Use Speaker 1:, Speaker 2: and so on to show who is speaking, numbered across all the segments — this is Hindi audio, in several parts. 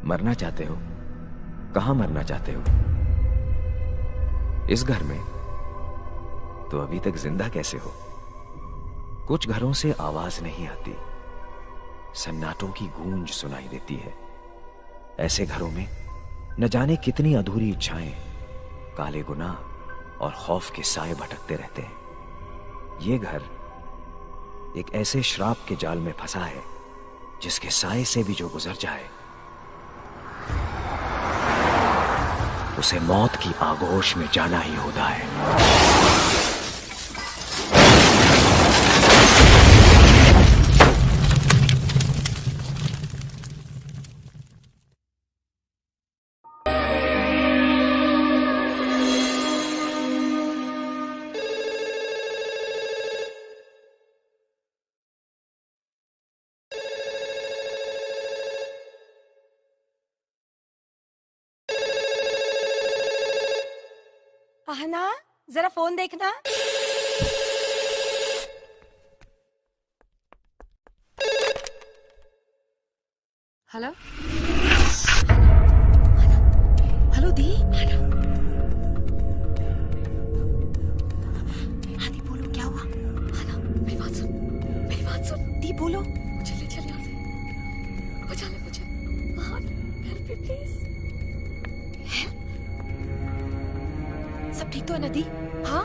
Speaker 1: मरना चाहते हो? कहाँ मरना चाहते हो? इस घर में? तो अभी तक जिंदा कैसे हो? कुछ घरों से आवाज नहीं आती, सन्नाटों की गूंज सुनाई देती है। ऐसे घरों में न जाने कितनी अधूरी इच्छाएं, काले गुनाह और खौफ के साए भटकते रहते हैं। ये घर एक ऐसे श्राप के जाल में फंसा है जिसके साए से भी जो गुजर जाए उसे मौत की आगोश में जाना ही होता है।
Speaker 2: आहना, जरा फोन देखना। हेलो हेलो दी। हाँ दी बोलो, क्या हुआ? आना, मेरी बात सुन, मेरी बात सुन। दी बोलो, मुझे ले चल यहाँ से, बचा ले मुझे। Help me please. सब ठीक तो है ना दी? हाँ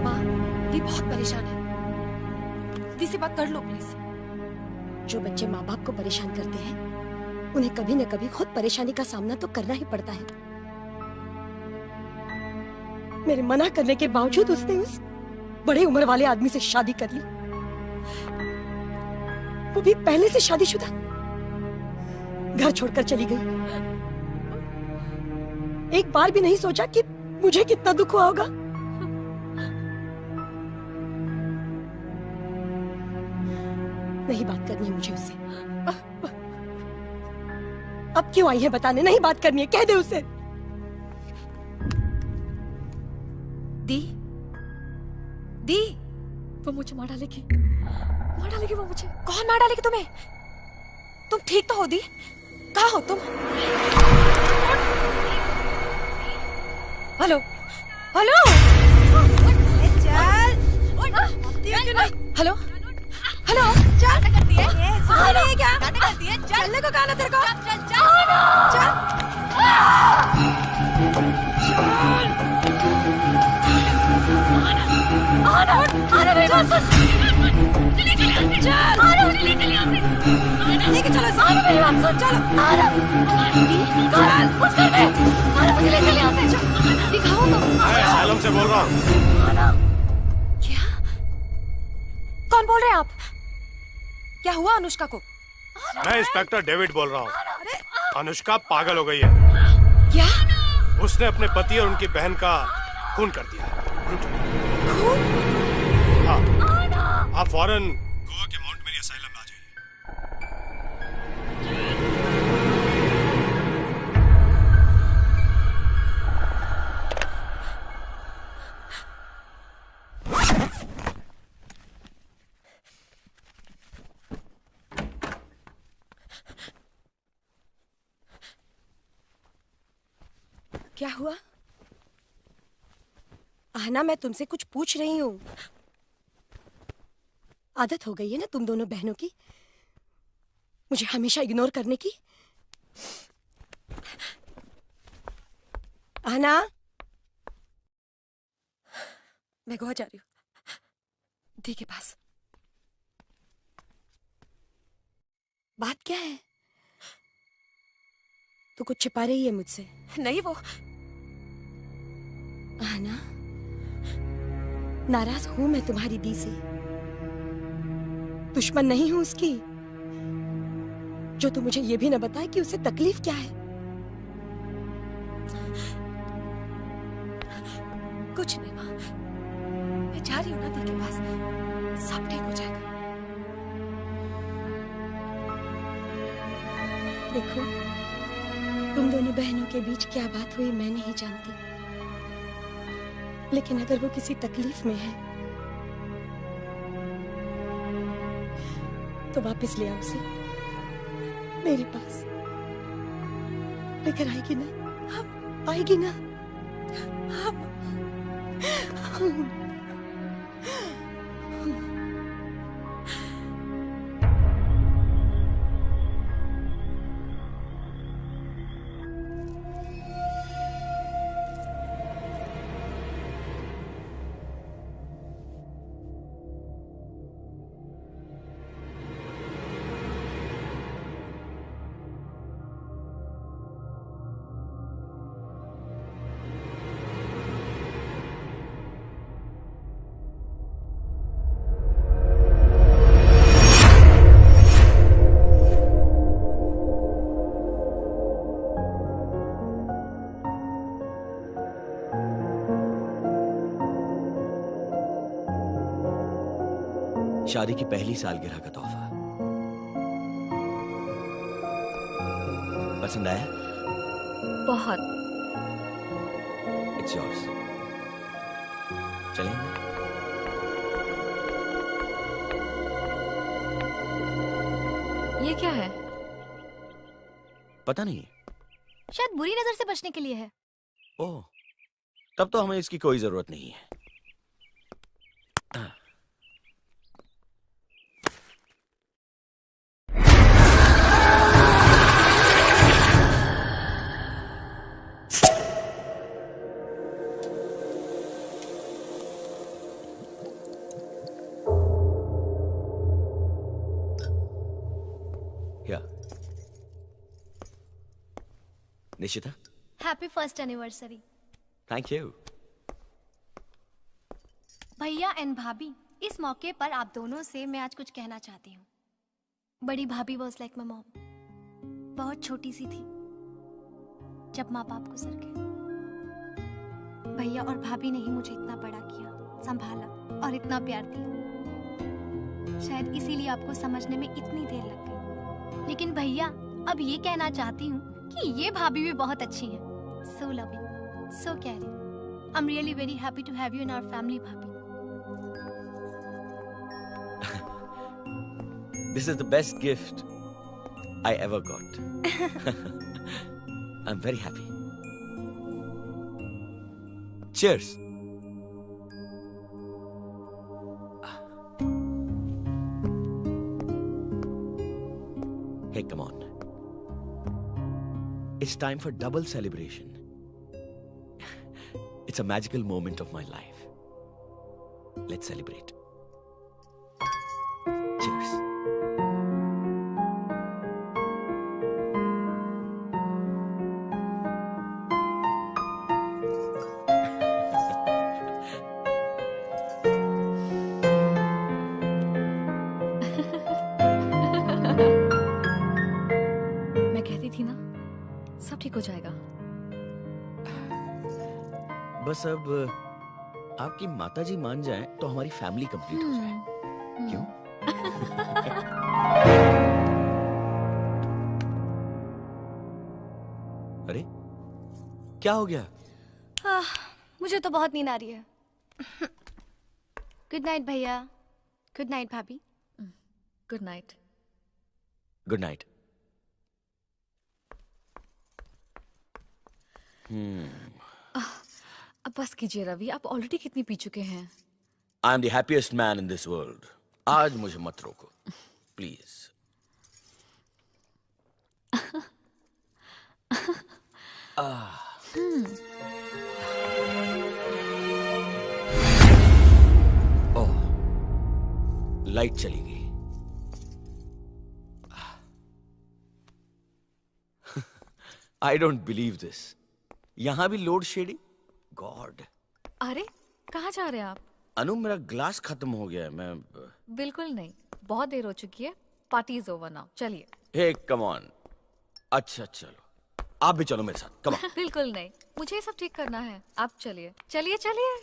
Speaker 2: माँ, दी बहुत परेशान है। दी से बात कर लो प्लीज। जो बच्चे माँ बाप को परेशान करते हैं उन्हें कभी न कभी खुद परेशानी का सामना तो करना ही पड़ता है। मेरे मना करने के बावजूद उसने उस बड़े उम्र वाले आदमी से शादी कर ली, वो भी पहले से शादीशुदा। घर छोड़कर चली गई। एक बार भी नहीं सोचा कि मुझे कितना दुख हुआ होगा। नहीं बात करनी है मुझे उससे। अब क्यों आई है बताने? नहीं बात करनी है, कह दे उसे। दी, दी, वो मुझे मार डालेगी, मार डालेगी वो मुझे। कौन मार डालेगी तुम्हें? तुम ठीक तो हो दी? कहाँ हो तुम? हेलो हेलो, चल। हेलो हेलो, चल करती है ये, सुन रही है क्या? करती है, चलने को कहा ना तेरे को? चल चल चल आना मेरी बात सुन। चल लेके चलो, आना मेरी बात सुन। चलो आना, चल कुछ कर दे, आना मुझे लेके यहाँ से। चल दिखाओ तुम।
Speaker 3: मैं सालम से बोल रहा हूँ।
Speaker 2: क्या? कौन बोल रहे हैं आप? क्या हुआ अनुष्का को?
Speaker 3: मैं इंस्पेक्टर डेविड बोल रहा हूँ। अनुष्का पागल हो गई है।
Speaker 2: क्या?
Speaker 3: उसने अपने पति और उनकी बहन का खून कर दिया है।
Speaker 2: खून?
Speaker 3: हाँ, आप फौरन गोवा के माउंट मेरी असाइलम में आ जाइए।
Speaker 2: क्या हुआ? आहना, मैं तुमसे कुछ पूछ रही हूँ। आदत हो गई है ना तुम दोनों बहनों की मुझे हमेशा इग्नोर करने की। आहना, मैं गोवा जा रही हूँ, दी के पास। बात क्या है? तू कुछ छिपा रही है मुझसे? नहीं वो। आहना, नाराज हूं मैं तुम्हारी दी से, दुश्मन नहीं हूं उसकी। जो तू मुझे ये भी न बताए कि उसे तकलीफ क्या है। कुछ नहीं माँ, मैं जा रही हूँ ना दी के पास, सब ठीक हो जाएगा। देखो, तुम दोनों बहनों के बीच क्या बात हुई मैं नहीं जानती, लेकिन अगर वो किसी तकलीफ में है तो वापस ले आओ उसे मेरे पास। लेकर आएगी ना? आएगी ना?
Speaker 1: शादी की पहली सालगिरह का तोहफा पसंद आया?
Speaker 4: बहुत।
Speaker 1: It's yours. चलेंगे?
Speaker 4: ये क्या है?
Speaker 1: पता नहीं।
Speaker 4: शायद बुरी नजर से बचने के लिए है।
Speaker 1: ओह, तब तो हमें इसकी कोई जरूरत नहीं है। Nishita,
Speaker 4: happy first anniversary.
Speaker 1: Thank you.
Speaker 4: भैया एंड भाभी, इस मौके पर आप दोनों से मैं आज कुछ कहना चाहती हूँ। बड़ी भाभी वाज लाइक माय मॉम। बहुत छोटी सी थी जब माँ बाप गुजर गए। भैया और भाभी ने ही मुझे इतना बड़ा किया, संभाला और इतना प्यार दिया। शायद इसीलिए आपको समझने में इतनी देर लग गई। लेकिन भैया, अब ये कहना चाहती हूँ कि ये भाभी भी बहुत अच्छी हैं। So loving, so caring. I'm really very happy to have you in our family, भाभी।
Speaker 1: This is the best gift I ever got. I'm very happy. Cheers. Hey, come on. It's time for double celebration. It's a magical moment of my life. Let's celebrate. Cheers.
Speaker 4: मैं कहती थी ना, सब ठीक हो जाएगा।
Speaker 1: बस अब आपकी माताजी मान जाएं तो हमारी फैमिली कंप्लीट हो जाए। क्यों? अरे, क्या हो गया?
Speaker 4: मुझे तो बहुत नींद आ रही है। गुड नाइट भैया। गुड नाइट भाभी। Good night.
Speaker 1: Good night.
Speaker 4: अब बस कीजिए रवि, आप ऑलरेडी कितनी पी चुके हैं।
Speaker 1: I am the happiest man in this world. आज मुझे मत रोको, प्लीज। ओह, लाइट चली गई। I don't believe this. यहां भी लोड शेडिंग। गॉड।
Speaker 4: अरे, कहाँ जा रहे हैं आप?
Speaker 1: अनु, मेरा ग्लास खत्म हो गया है। मैं
Speaker 4: बिल्कुल नहीं, बहुत देर हो चुकी है। पार्टी इज ओवर नाउ, चलिए।
Speaker 1: हे कम ऑन। अच्छा चलो, आप भी चलो मेरे साथ। Come on.
Speaker 4: बिल्कुल नहीं, मुझे ये सब ठीक करना है। आप चलिए चलिए चलिए।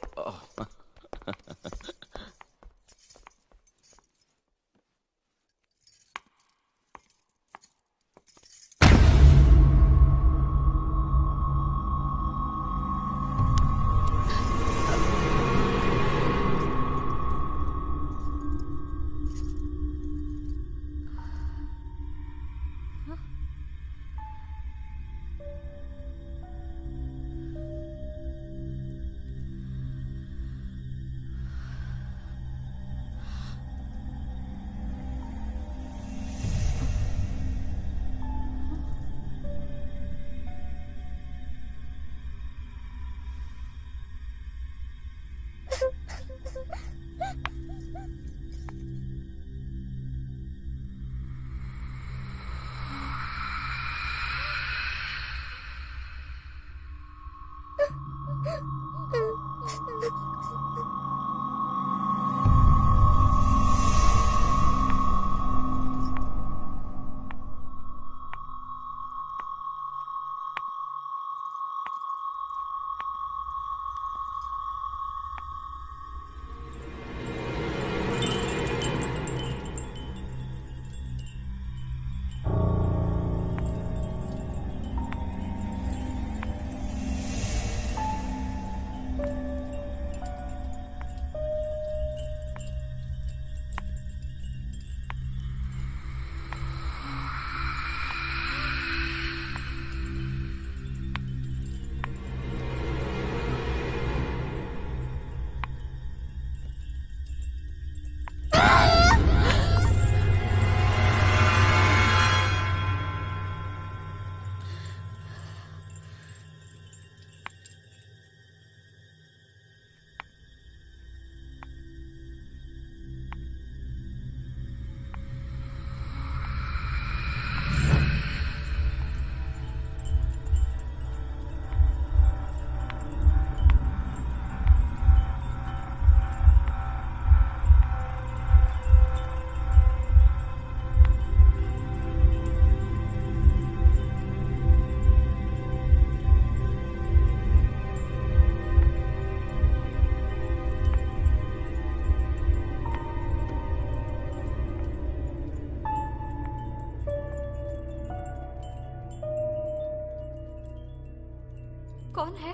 Speaker 2: कौन है?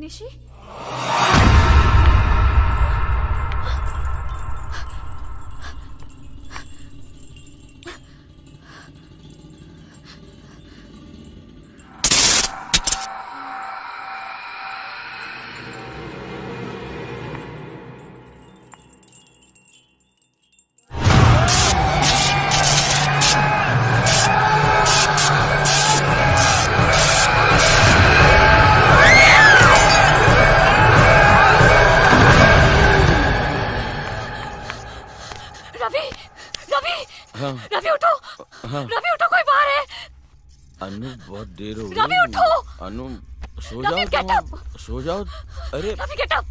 Speaker 2: निशी? रवि उठो।
Speaker 1: हाँ।
Speaker 2: रवि उठो, कोई बाहर है।
Speaker 1: अनु बहुत देर हो गई।
Speaker 2: रवि उठो।
Speaker 1: अनु सो
Speaker 2: रवि
Speaker 1: जाओ
Speaker 2: गेट अप।
Speaker 1: सो जाओ। अरे
Speaker 2: रवि गेट अप।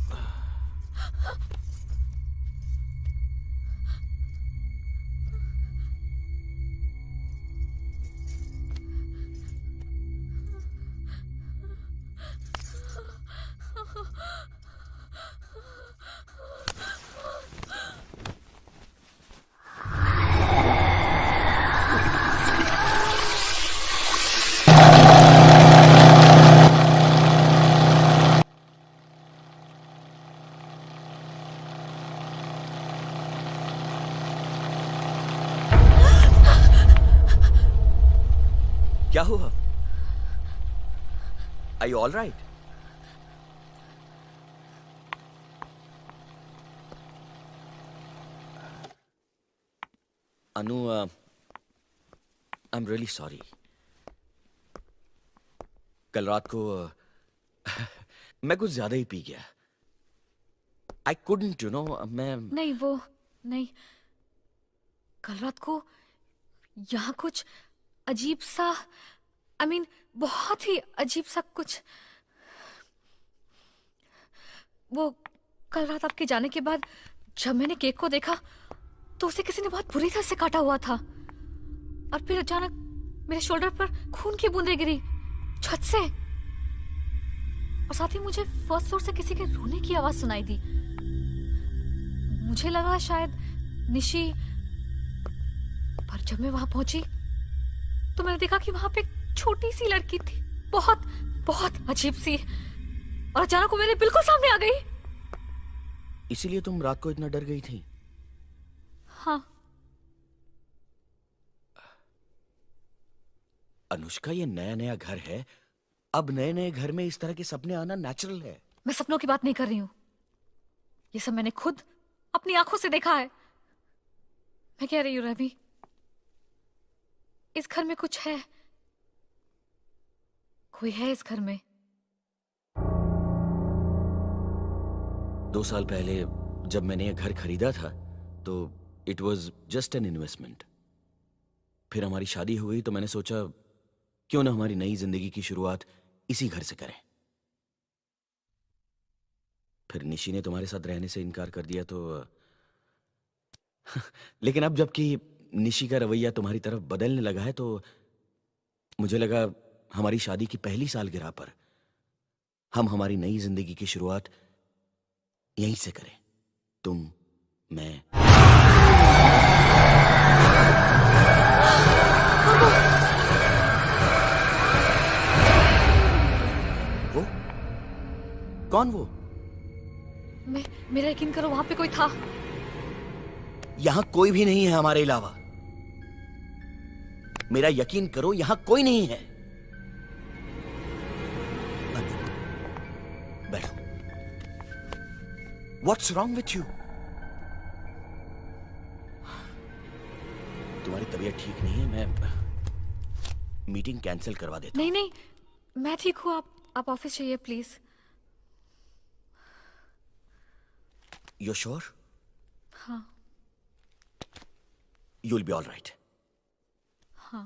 Speaker 1: क्या हुआ? Are you all right? Anu, I'm really sorry. कल रात को मैं कुछ ज्यादा ही पी गया। I couldn't, you know, मैं
Speaker 2: नहीं, वो नहीं। कल रात को यहाँ कुछ अजीब सा, I mean, बहुत ही अजीब सा कुछ। वो कल रात आपके जाने के बाद जब मैंने केक को देखा तो उसे किसी ने बहुत बुरी तरह से काटा हुआ था, और फिर अचानक मेरे शोल्डर पर खून की बूंदें गिरी छत से, और साथ ही मुझे फर्स्ट फ्लोर से किसी के रोने की आवाज सुनाई दी। मुझे लगा शायद निशी, पर जब मैं वहां पहुंची तो मैंने देखा कि वहां पे एक छोटी सी लड़की थी, बहुत बहुत अजीब सी, और अचानक वो मेरे बिल्कुल सामने आ गई।
Speaker 1: इसीलिए तुम रात को इतना डर गई थी?
Speaker 2: हाँ।
Speaker 1: अनुष्का, ये नया नया घर है, अब नए नए घर में इस तरह के सपने आना नेचुरल है।
Speaker 2: मैं सपनों की बात नहीं कर रही हूं, ये सब मैंने खुद अपनी आंखों से देखा है। मैं कह रही हूं रवि, इस घर में कुछ है, कोई है इस घर में।
Speaker 5: 2 साल पहले जब मैंने ये घर खरीदा था तो it was just an investment. फिर हमारी शादी हो गई तो मैंने सोचा क्यों ना हमारी नई जिंदगी की शुरुआत इसी घर से करें। फिर निशी ने तुम्हारे साथ रहने से इनकार कर दिया तो लेकिन अब जबकि निशी का रवैया तुम्हारी तरफ बदलने लगा है तो मुझे लगा हमारी शादी की पहली सालगिरह पर हम हमारी नई जिंदगी की शुरुआत यहीं से करें, तुम, मैं। वो कौन? वो
Speaker 2: मेरा यकीन करो, वहां पे कोई था।
Speaker 5: यहां कोई भी नहीं है हमारे अलावा। मेरा यकीन करो, यहां कोई नहीं है। अनु, बैठो। What's wrong with you? तुम्हारी तबीयत ठीक नहीं है, मैं मीटिंग कैंसिल करवा देता हूं।
Speaker 2: नहीं, मैं ठीक हूँ। आप ऑफिस जाइए प्लीज।
Speaker 5: You're sure?
Speaker 2: हाँ।
Speaker 5: You'll be all right.
Speaker 2: हाँ।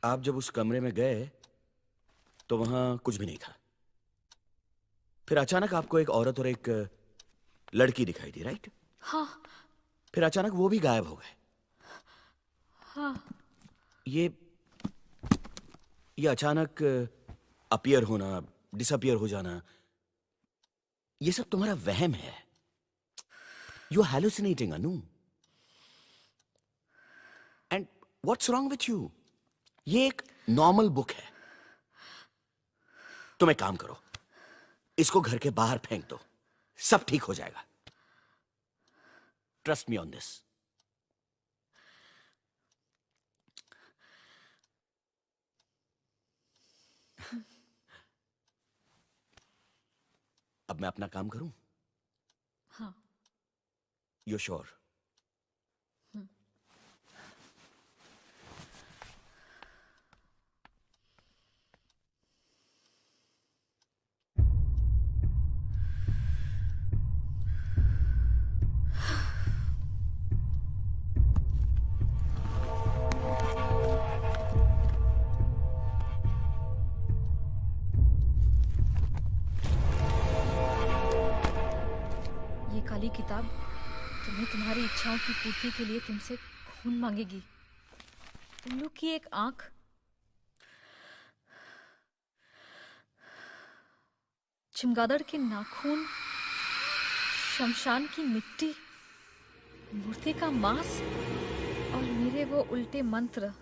Speaker 5: आप जब उस कमरे में गए तो वहां कुछ भी नहीं था। फिर अचानक आपको एक औरत और एक लड़की दिखाई दी, राइट?
Speaker 2: हाँ।
Speaker 5: फिर अचानक वो भी गायब हो गए।
Speaker 2: हाँ।
Speaker 5: ये अचानक अपीयर होना, डिसअपीयर हो जाना, ये सब तुम्हारा वहम है। You are hallucinating Anu. And what's wrong with you? ये एक नॉर्मल बुक है। तुम एक काम करो, इसको घर के बाहर फेंक दो, सब ठीक हो जाएगा। Trust me on this. अब मैं अपना काम करूं?
Speaker 2: हाँ।
Speaker 5: You sure?
Speaker 6: काली किताब तुम्हें तुम्हारी इच्छाओं की पूर्ति के लिए तुमसे खून मांगेगी। तुम लोग की एक आंख, चमगादड़ के नाखून, शमशान की मिट्टी, मूर्ति का मांस और मेरे वो उल्टे मंत्र।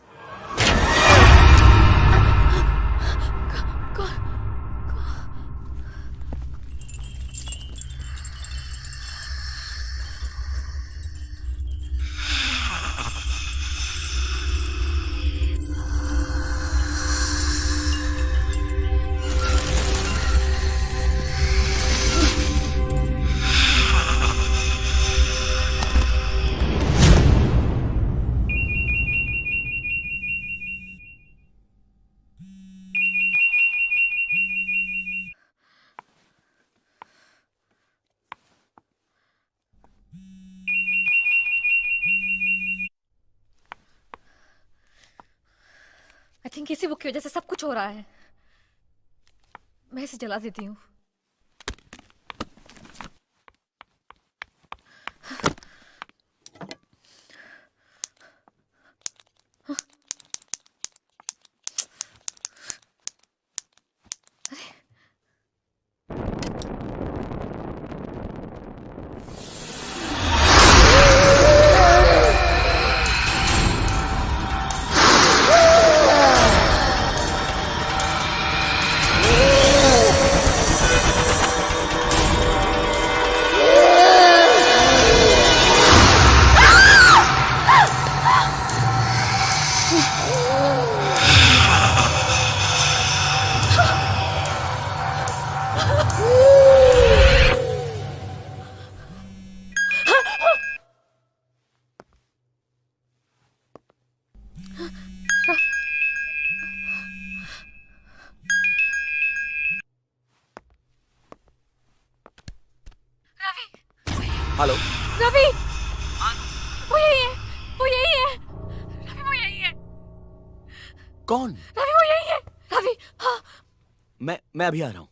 Speaker 6: आई थिंक इसी बुक की वजह से सब कुछ हो रहा है। मैं इसे जला देती हूँ।
Speaker 5: हेलो
Speaker 6: रवि, वो यही है, वो यही है, रवि वो यही है।
Speaker 5: कौन?
Speaker 6: रवि वो यही है, रवि। हाँ।
Speaker 5: मैं अभी आ रहा हूं।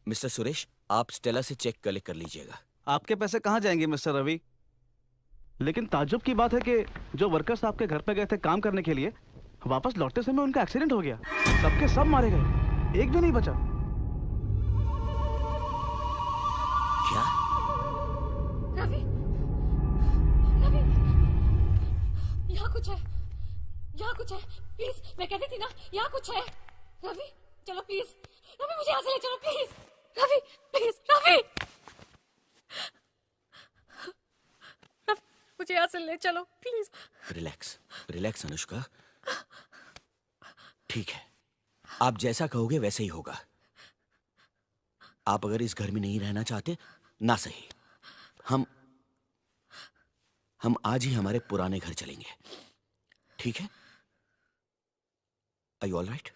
Speaker 5: मिस्टर सुरेश, आप स्टेला से चेक कलेक्ट कर लीजिएगा।
Speaker 7: आपके पैसे कहाँ जाएंगे मिस्टर रवि? लेकिन ताज्जुब की बात है कि जो वर्कर्स आपके घर पे गए थे काम करने के लिए, वापस लौटते समय उनका एक्सीडेंट हो गया। सबके सब मारे गए, एक भी नहीं बचा।
Speaker 5: क्या?
Speaker 6: रवि, रवि, यहाँ कुछ है, यहाँ कुछ है, प्लीज। मैं कहती थी ना, यहाँ कुछ है। रवि, चलो प्लीज। रवि, मुझे यहाँ से ले चलो प्लीज। रवि, प्लीज, रवि, मुझे यहाँ से ले चलो प्लीज।
Speaker 5: Relax, relax Anushka. ठीक है, आप जैसा कहोगे वैसे ही होगा। आप अगर इस घर में नहीं रहना चाहते, ना सही, हम आज ही हमारे पुराने घर चलेंगे, ठीक है? Are you all right?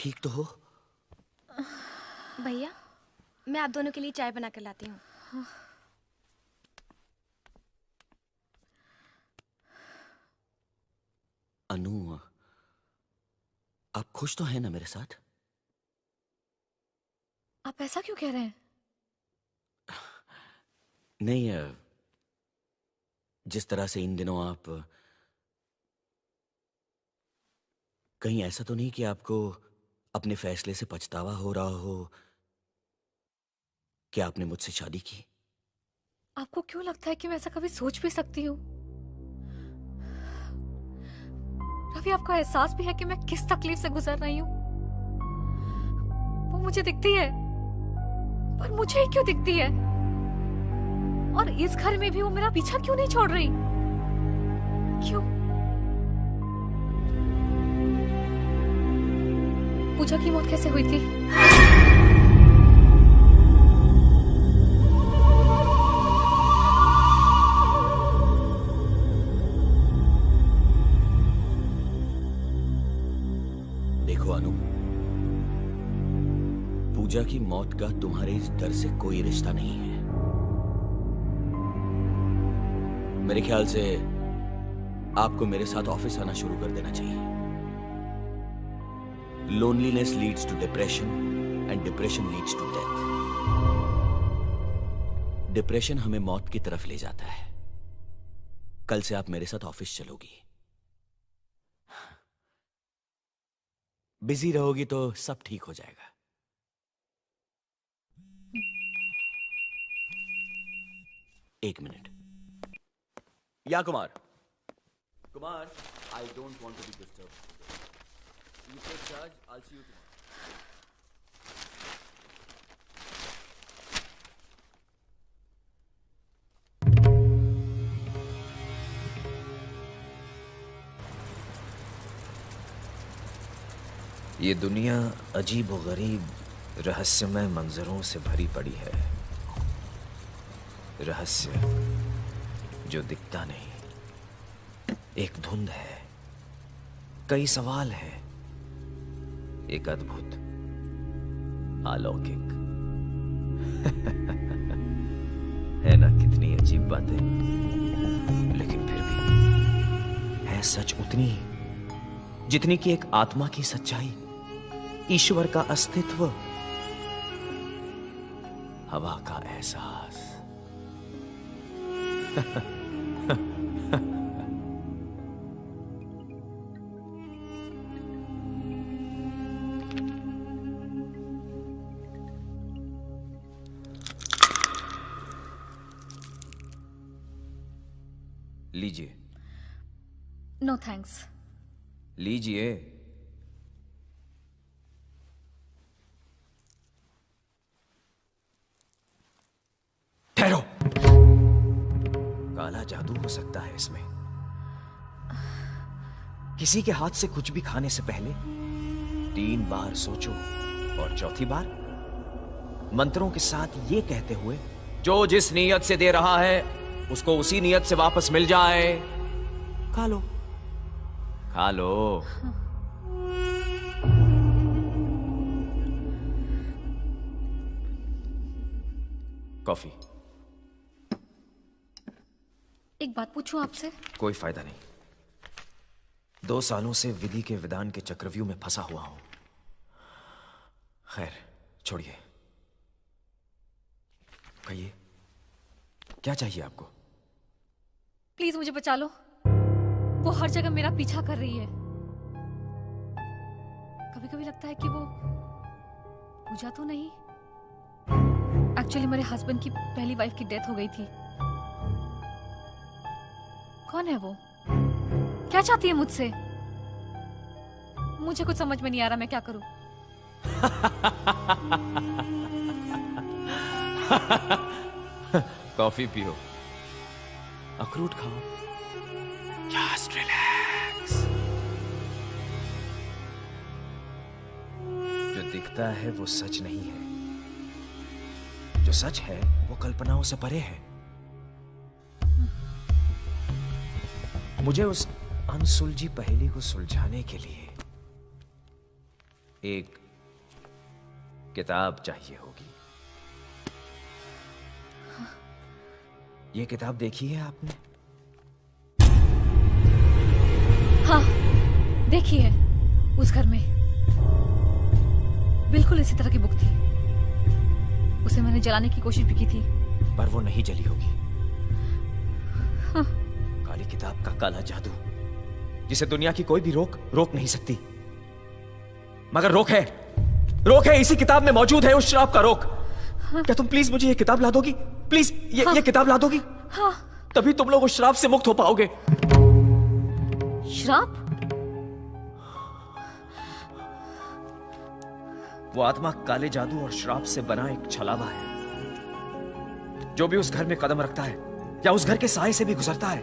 Speaker 5: ठीक तो हो?
Speaker 4: भैया, मैं आप दोनों के लिए चाय बना कर लाती हूँ।
Speaker 5: अनु, आप खुश तो हैं ना मेरे साथ?
Speaker 6: आप ऐसा क्यों कह रहे हैं?
Speaker 5: नहीं, जिस तरह से इन दिनों आप, कहीं ऐसा तो नहीं कि आपको अपने फैसले से पछतावा हो रहा हो कि आपने मुझसे शादी की?
Speaker 6: आपको क्यों लगता है कि मैं ऐसा कभी सोच भी सकती हूँ? रवि, आपको एहसास भी है कि मैं किस तकलीफ से गुजर रही हूँ? वो मुझे दिखती है, पर मुझे ही क्यों दिखती है? और इस घर में भी वो मेरा पीछा क्यों नहीं छोड़ रही? क्यों? पूजा की मौत कैसे हुई थी?
Speaker 5: देखो अनु, पूजा की मौत का तुम्हारे इस डर से कोई रिश्ता नहीं है। मेरे ख्याल से आपको मेरे साथ ऑफिस आना शुरू कर देना चाहिए। Loneliness leads to depression and depression leads to death. Depression हमें मौत की तरफ ले जाता है। कल से आप मेरे साथ ऑफिस चलोगी। बिजी रहोगी तो सब ठीक हो जाएगा। एक मिनट। या Kumar, Kumar, I don't want to be disturb. You take charge, I see you tomorrow.
Speaker 1: ये दुनिया अजीब व गरीब रहस्यमय मंजरों से भरी पड़ी है। रहस्य जो दिखता नहीं, एक धुंध है, कई सवाल है, एक अद्भुत अलौकिक है ना। कितनी अजीब बातें, लेकिन फिर भी है सच उतनी ही जितनी कि एक आत्मा की सच्चाई, ईश्वर का अस्तित्व, हवा का एहसास। लीजिए।
Speaker 6: No thanks.
Speaker 1: लीजिए। ठहरो। काला जादू हो सकता है इसमें। किसी के हाथ से कुछ भी खाने से पहले 3 बार सोचो और चौथी बार मंत्रों के साथ ये कहते हुए, जो जिस नीयत से दे रहा है उसको उसी नीयत से वापस मिल जाए। खा लो, खा लो। कॉफी।
Speaker 6: एक बात पूछूं आपसे?
Speaker 1: कोई फायदा नहीं। 2 सालों से विधि के विधान के चक्रव्यूह में फंसा हुआ हूं। खैर, छोड़िए। कहिए, क्या चाहिए आपको?
Speaker 6: प्लीज मुझे बचा लो। वो हर जगह मेरा पीछा कर रही है। कभी कभी लगता है कि वो पूजा तो नहीं। एक्चुअली मेरे हस्बैंड की पहली वाइफ की डेथ हो गई थी। कौन है वो? क्या चाहती है मुझसे? मुझे कुछ समझ में नहीं आ रहा, मैं क्या करूं?
Speaker 1: कॉफी पियो, अखरोट खाओ, जस्ट रिलैक्स। जो दिखता है वो सच नहीं है, जो सच है वो कल्पनाओं से परे है। मुझे उस अनसुलझी पहेली को सुलझाने के लिए एक किताब चाहिए होगी। ये किताब देखी है आपने?
Speaker 6: हाँ, देखी है। उस घर में बिल्कुल इसी तरह की बुक थी। उसे मैंने जलाने की कोशिश भी की थी,
Speaker 1: पर वो नहीं जली होगी।
Speaker 6: हाँ।
Speaker 1: काली किताब का काला जादू, जिसे दुनिया की कोई भी रोक नहीं सकती। मगर रोक है इसी किताब में मौजूद है, उस श्राप का रोक।
Speaker 6: हाँ।
Speaker 1: क्या तुम प्लीज मुझे ये किताब ला दोगी? प्लीज ये किताब ला दोगी?
Speaker 6: हाँ।
Speaker 1: तभी तुम लोग उस श्राप से मुक्त हो पाओगे।
Speaker 6: श्राप?
Speaker 1: वो आत्मा काले जादू और श्राप से बना एक छलावा है। जो भी उस घर में कदम रखता है या उस घर के साए से भी गुजरता है,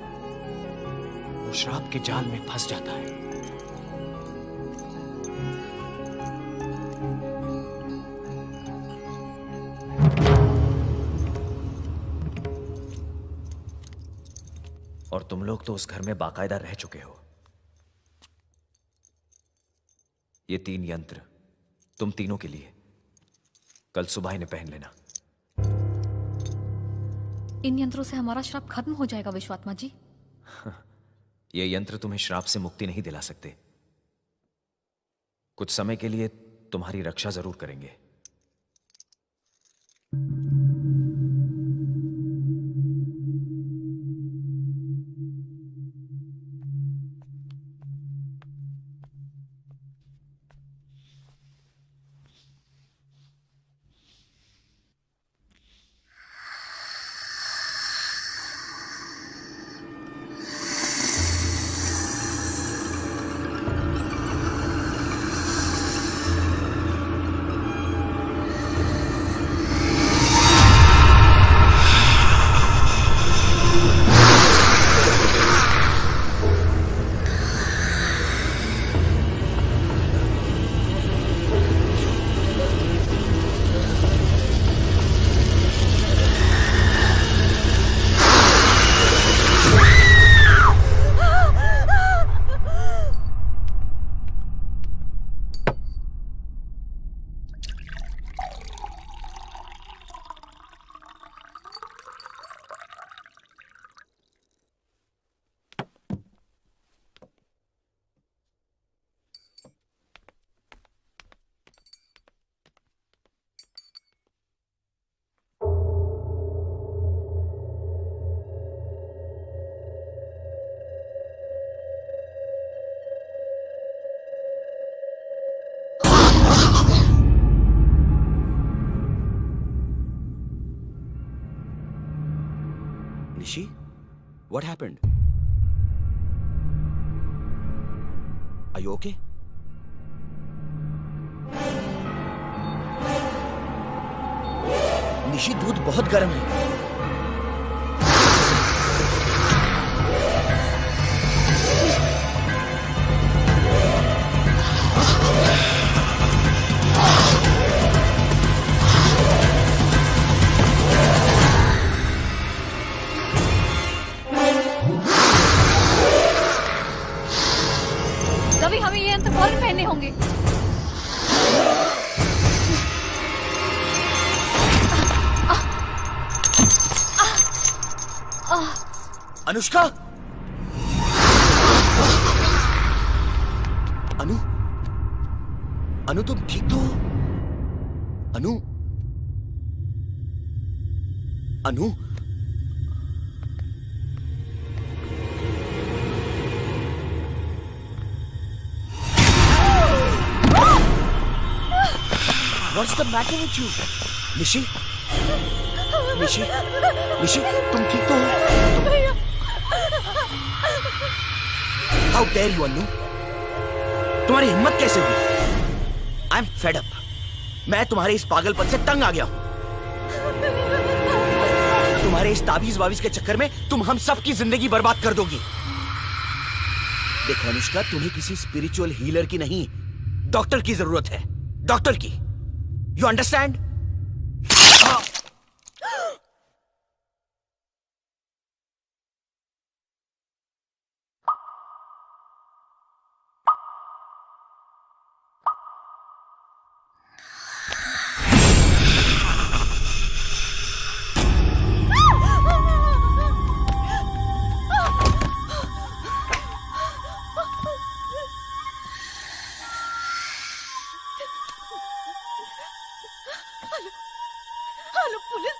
Speaker 1: वो श्राप के जाल में फंस जाता है। और तुम लोग तो उस घर में बाकायदा रह चुके हो। ये 3 यंत्र तुम तीनों के लिए। कल सुबह इन्हें पहन लेना।
Speaker 6: इन यंत्रों से हमारा श्राप खत्म हो जाएगा विश्वात्मा जी?
Speaker 1: ये यंत्र तुम्हें श्राप से मुक्ति नहीं दिला सकते। कुछ समय के लिए तुम्हारी रक्षा जरूर करेंगे।
Speaker 5: Nishi, what happened? Are you okay? Nishi, दूध बहुत गर्म है।
Speaker 6: रवि, हमें ये यंत्र फौरन पहनने होंगे।
Speaker 5: अनुष्का, अनु तुम ठीक तो हो? अनु What's the matter with you? Nishi, तुम ठीक तो हो? How dare you, अनु? तुम्हारी हिम्मत कैसे हुई? I'm fed up. मैं तुम्हारे इस पागलपन से तंग आ गया हूं। तुम्हारे इस ताबीज वाबीज के चक्कर में तुम हम सब की जिंदगी बर्बाद कर दोगी। देखो अनुष्का, तुम्हें किसी स्पिरिचुअल हीलर की नहीं, डॉक्टर की जरूरत है। डॉक्टर की। You understand?
Speaker 2: Hello police.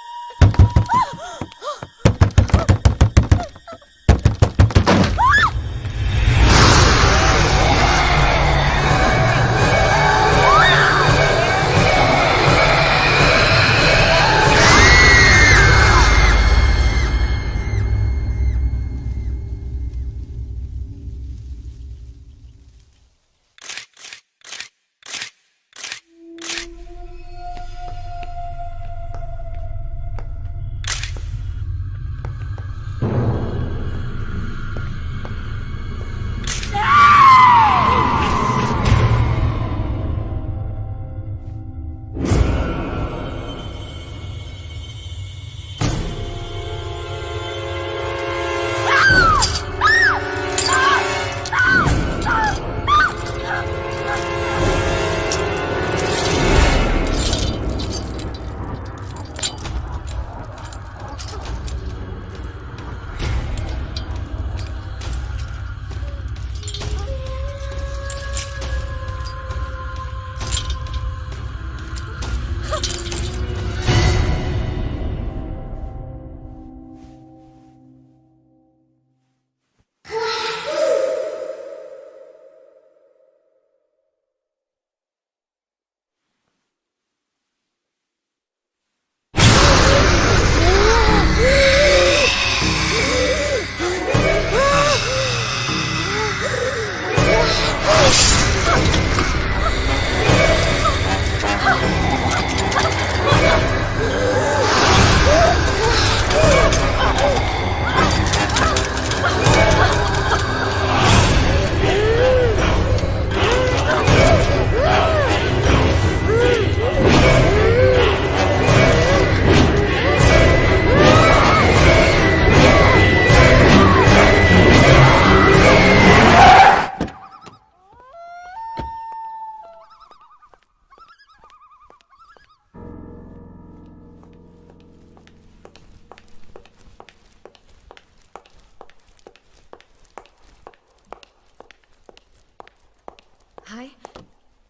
Speaker 6: Hi,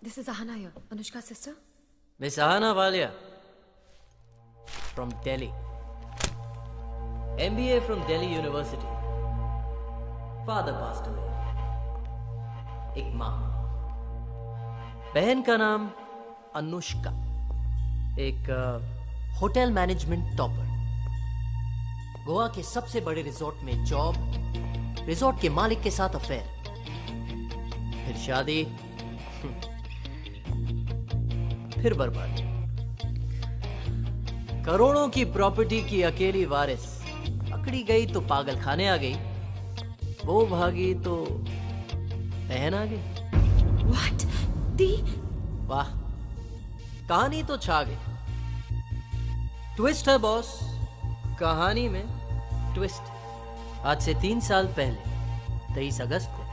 Speaker 6: this is Ahana here, Anushka's sister.
Speaker 8: Miss Ahana Walia from Delhi. MBA from Delhi University. Father passed away. एक माँ, बहन का नाम अनुष्का, एक होटल मैनेजमेंट टॉपर, गोवा के सबसे बड़े रिजॉर्ट में जॉब, रिजॉर्ट के मालिक के साथ अफेयर, फिर शादी, फिर बर्बादी। करोड़ों की प्रॉपर्टी की अकेली वारिस, पकड़ी गई तो पागल खाने आ गई, वो भागी तो बहन आ गई।
Speaker 6: What? दी?
Speaker 8: वाह, कहानी तो छा गई। ट्विस्ट है बॉस, कहानी में ट्विस्ट। आज से 3 साल पहले 23 अगस्त को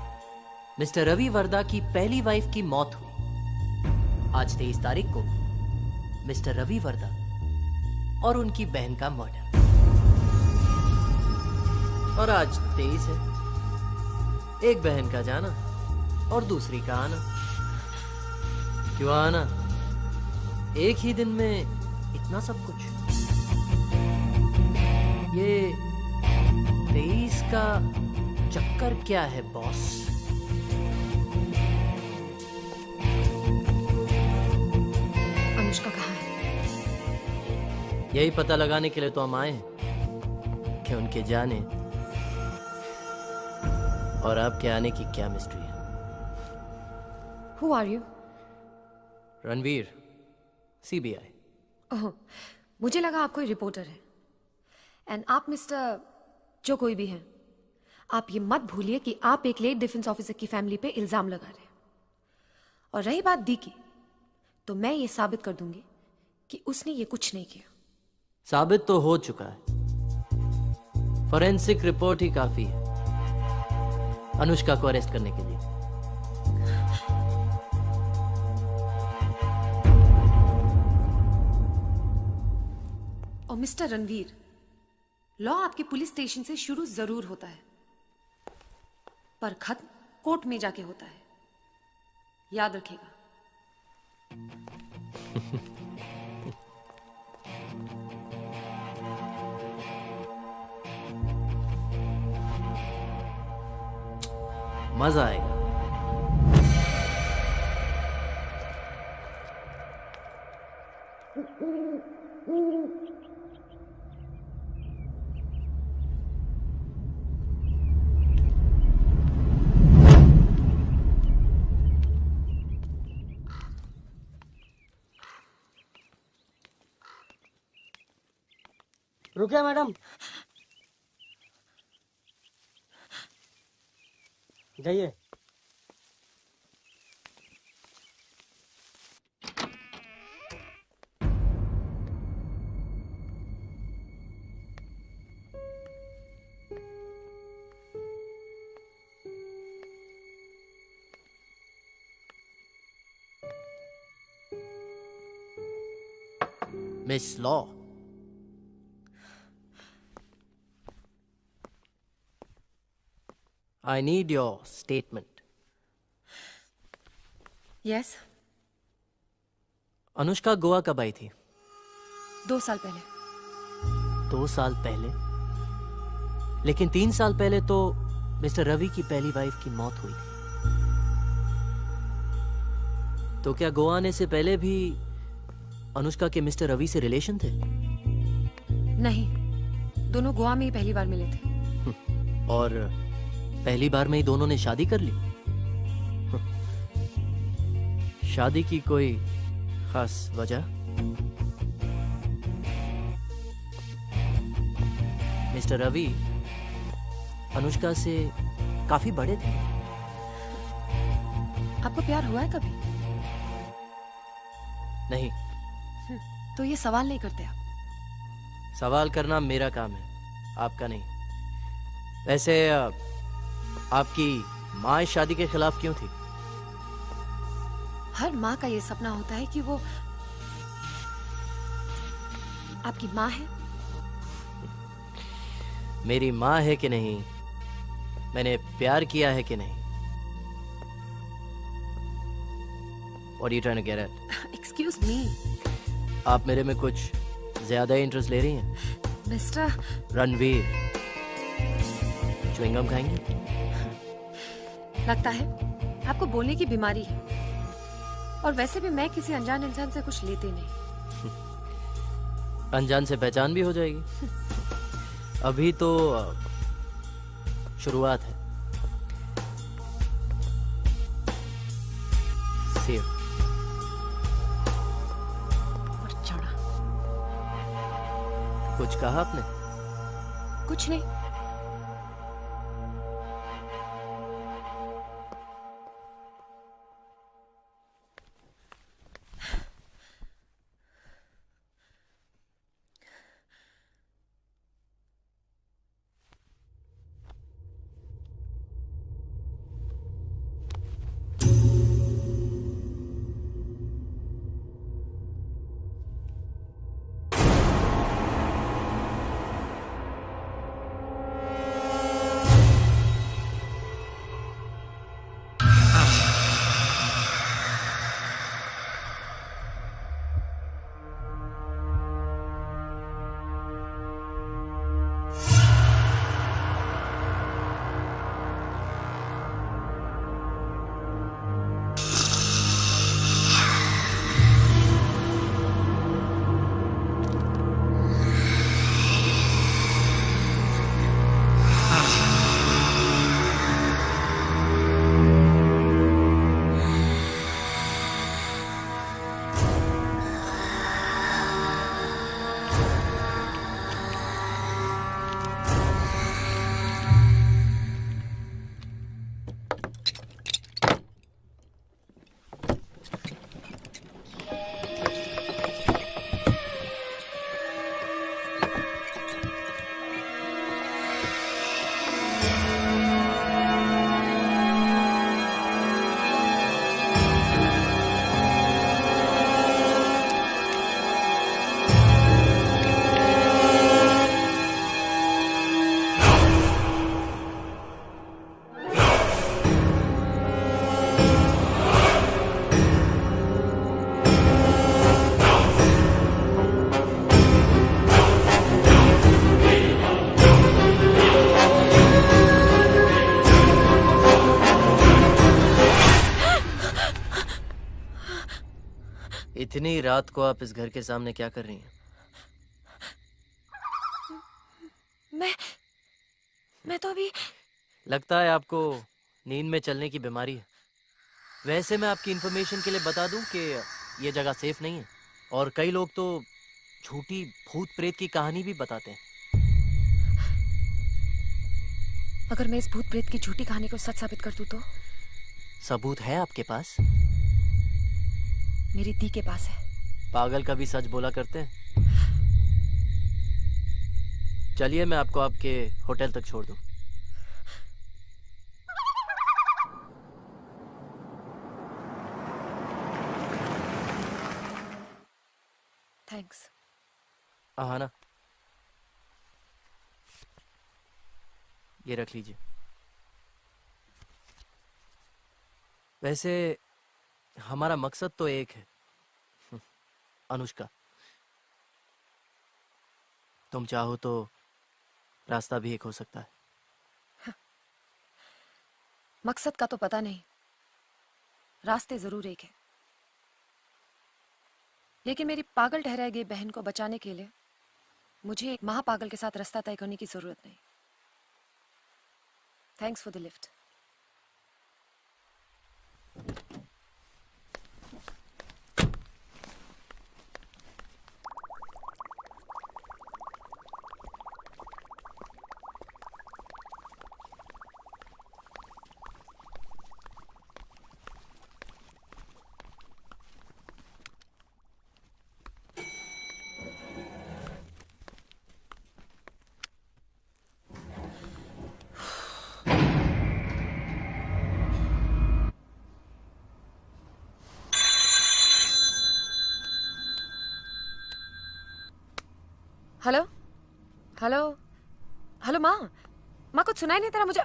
Speaker 8: मिस्टर रवि वर्दा की पहली वाइफ की मौत हुई। आज 23 तारीख को मिस्टर रवि वर्दा और उनकी बहन का मर्डर। और आज 23 है, एक बहन का जाना और दूसरी का आना। क्यों आना? एक ही दिन में इतना सब कुछ। ये 23 का चक्कर क्या है बॉस?
Speaker 6: अनुष्का कहाँ है?
Speaker 8: यही पता लगाने के लिए तो हम आए हैं कि उनके जाने और आपके आने की क्या मिस्ट्री है।
Speaker 6: Who are you?
Speaker 8: Ranveer, CBI।
Speaker 6: ओह, मुझे लगा आप कोई रिपोर्टर है। एंड आप मिस्टर जो कोई भी हैं, आप ये मत भूलिए कि आप एक लेट डिफेंस ऑफिसर की फैमिली पे इल्जाम लगा रहे हैं। और रही बात दी की, तो मैं ये साबित कर दूंगी कि उसने ये कुछ नहीं किया।
Speaker 8: साबित तो हो चुका है, फॉरेंसिक रिपोर्ट ही काफी है अनुष्का को अरेस्ट करने के लिए।
Speaker 6: और मिस्टर रणवीर, लॉ आपके पुलिस स्टेशन से शुरू जरूर होता है, पर खत्म कोर्ट में जाके होता है, याद रखिएगा।
Speaker 8: मजा आएगा।
Speaker 9: रुकिए मैडम, जाइए।
Speaker 8: Miss law, I need your statement.
Speaker 2: Yes,
Speaker 8: Anushka Goa कब आई थी?
Speaker 2: 2 साल पहले।
Speaker 8: 2 साल पहले? लेकिन 3 साल पहले तो मिस्टर रवि की पहली वाइफ की मौत हुई थी। तो क्या गोवा आने से पहले भी अनुष्का के मिस्टर रवि से रिलेशन थे?
Speaker 2: नहीं, दोनों गोवा में ही पहली बार मिले थे।
Speaker 8: और पहली बार में ही दोनों ने शादी कर ली? शादी की कोई खास वजह? मिस्टर रवि अनुष्का से काफी बड़े थे।
Speaker 2: आपको प्यार हुआ है कभी?
Speaker 8: नहीं।
Speaker 2: तो ये सवाल नहीं करते आप।
Speaker 8: सवाल करना मेरा काम है, आपका नहीं। वैसे आपकी माँ इस शादी के खिलाफ क्यों थी?
Speaker 2: हर माँ का ये सपना होता है कि वो आपकी माँ है।
Speaker 8: मेरी माँ है कि नहीं, मैंने प्यार किया है कि नहीं? What are you trying to get at?
Speaker 2: Excuse me,
Speaker 8: आप मेरे में कुछ ज्यादा इंटरेस्ट ले रही हैं?
Speaker 2: मिस्टर
Speaker 8: रणवीर, च्युइंगम खाएंगे?
Speaker 2: लगता है आपको बोलने की बीमारी है। और वैसे भी मैं किसी अनजान इंसान से कुछ लेती नहीं।
Speaker 8: अनजान से पहचान भी हो जाएगी। अभी तो शुरुआत है। See you.
Speaker 2: और चढ़ा।
Speaker 8: कुछ कहा आपने?
Speaker 2: कुछ नहीं।
Speaker 8: इतनी रात को आप इस घर के सामने क्या कर रही हैं?
Speaker 2: मैं तो अभी
Speaker 8: लगता है आपको नींद में चलने की बीमारी है। वैसे मैं आपकी इंफॉर्मेशन के लिए बता दूं कि ये जगह सेफ नहीं है और कई लोग तो झूठी भूत प्रेत की कहानी भी बताते हैं।
Speaker 2: अगर मैं इस भूत प्रेत की झूठी कहानी को सच साबित कर दूं तो?
Speaker 8: सबूत है आपके पास?
Speaker 2: मेरी दी के पास है।
Speaker 8: पागल कभी सच बोला करते हैं? चलिए मैं आपको आपके होटल तक छोड़ दूं।
Speaker 2: थैंक्स।
Speaker 8: हाँ ना, ये रख लीजिए। वैसे हमारा मकसद तो एक है, अनुष्का। तुम चाहो तो रास्ता भी एक हो सकता है।
Speaker 2: मकसद का तो पता नहीं, रास्ते जरूर एक है। लेकिन मेरी पागल ठहराई गई बहन को बचाने के लिए मुझे एक महापागल के साथ रास्ता तय करने की जरूरत नहीं। Thanks for the lift. Hello hello hello माँ, माँ कुछ सुनाई नहीं दे रहा मुझे।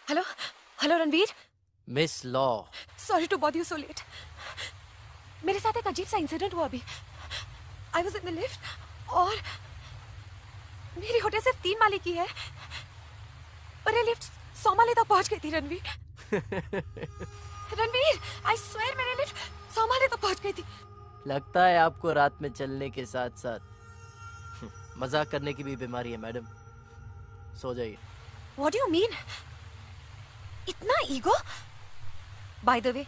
Speaker 2: Hello hello Ranveer.
Speaker 8: Miss Law,
Speaker 2: sorry to bother you so late. मेरे साथ एक अजीब सा इंसिडेंट हुआ अभी। I was in the lift और मेरी होटल सिर्फ 3 माले की है और ये लिफ्ट 100 माले तक पहुंच गई थी रणवीर। रणवीर आई स्वेयर मेरी लिफ्ट 100 माले तक पहुंच गई थी।
Speaker 8: लगता है आपको रात में चलने के साथ साथ मजाक करने की भी बीमारी है मैडम। सो जाइए।
Speaker 2: What do you mean? इतना ईगो? बाय द वे,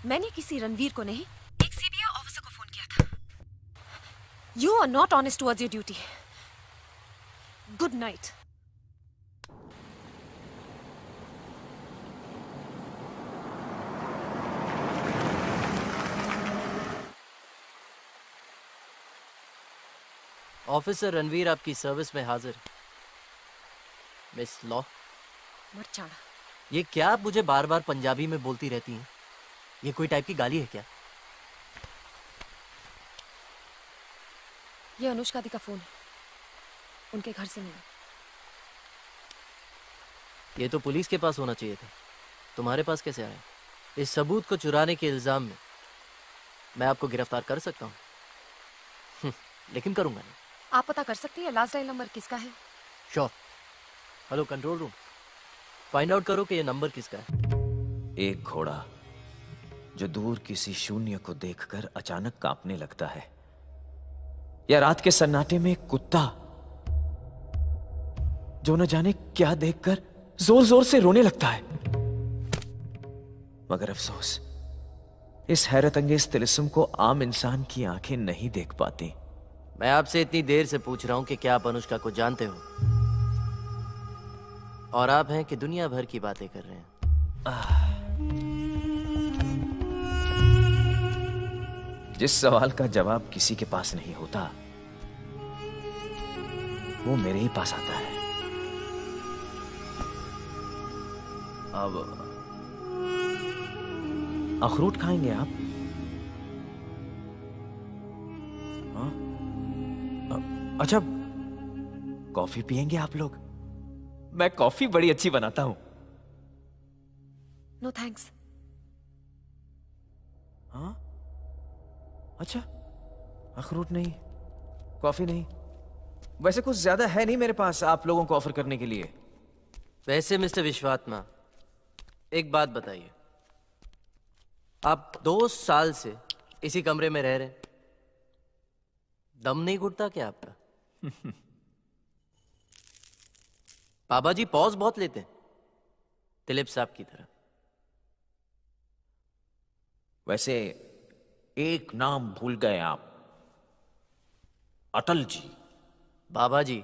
Speaker 2: मैंने किसी रणवीर को नहीं, एक सीबीआई ऑफिसर को फोन किया था। You are not honest towards your duty. Good night.
Speaker 8: Officer Ranveer आपकी सर्विस में हाजिर। मिस लॉ,
Speaker 2: मरचाड़ा।
Speaker 8: ये क्या आप मुझे बार बार पंजाबी में बोलती रहती हैं? ये कोई टाइप की गाली है क्या?
Speaker 2: ये अनुष्का दी का फोन है। उनके घर से नहीं।
Speaker 8: ये तो पुलिस के पास होना चाहिए था, तुम्हारे पास कैसे आया? इस सबूत को चुराने के इल्जाम में मैं आपको गिरफ्तार कर सकता हूँ, लेकिन करूंगा नहीं।
Speaker 2: आप पता कर सकती है लास्ट डायल नंबर किसका है?
Speaker 8: Sure. Hello control room, find out करो कि ये नंबर किसका है।
Speaker 1: एक घोड़ा जो दूर किसी शून्य को देखकर अचानक कांपने लगता है, या रात के सन्नाटे में एक कुत्ता जो न जाने क्या देखकर जोर जोर से रोने लगता है। मगर अफसोस, इस हैरत अंगेज तिलिस्म को आम इंसान की आंखें नहीं देख पाती।
Speaker 8: मैं आपसे इतनी देर से पूछ रहा हूं कि क्या आप अनुष्का को जानते हो, और आप हैं कि दुनिया भर की बातें कर रहे हैं।
Speaker 1: जिस सवाल का जवाब किसी के पास नहीं होता, वो मेरे ही पास आता है। अब अखरोट खाएंगे आप? हाँ? अच्छा, कॉफी पियेंगे आप लोग? मैं कॉफी बड़ी अच्छी बनाता हूं।
Speaker 2: No thanks.
Speaker 1: हाँ? अच्छा, अखरोट नहीं, कॉफी नहीं। वैसे कुछ ज्यादा है नहीं मेरे पास आप लोगों को ऑफर करने के लिए।
Speaker 8: वैसे मिस्टर विश्वात्मा, एक बात बताइए, आप 2 साल से इसी कमरे में रह रहे हैं, दम नहीं घुटता क्या आपका? बाबा जी पॉज बहुत लेते हैं, दिलीप साहब की तरह।
Speaker 1: वैसे एक नाम भूल गए आप, अटल जी।
Speaker 8: बाबा जी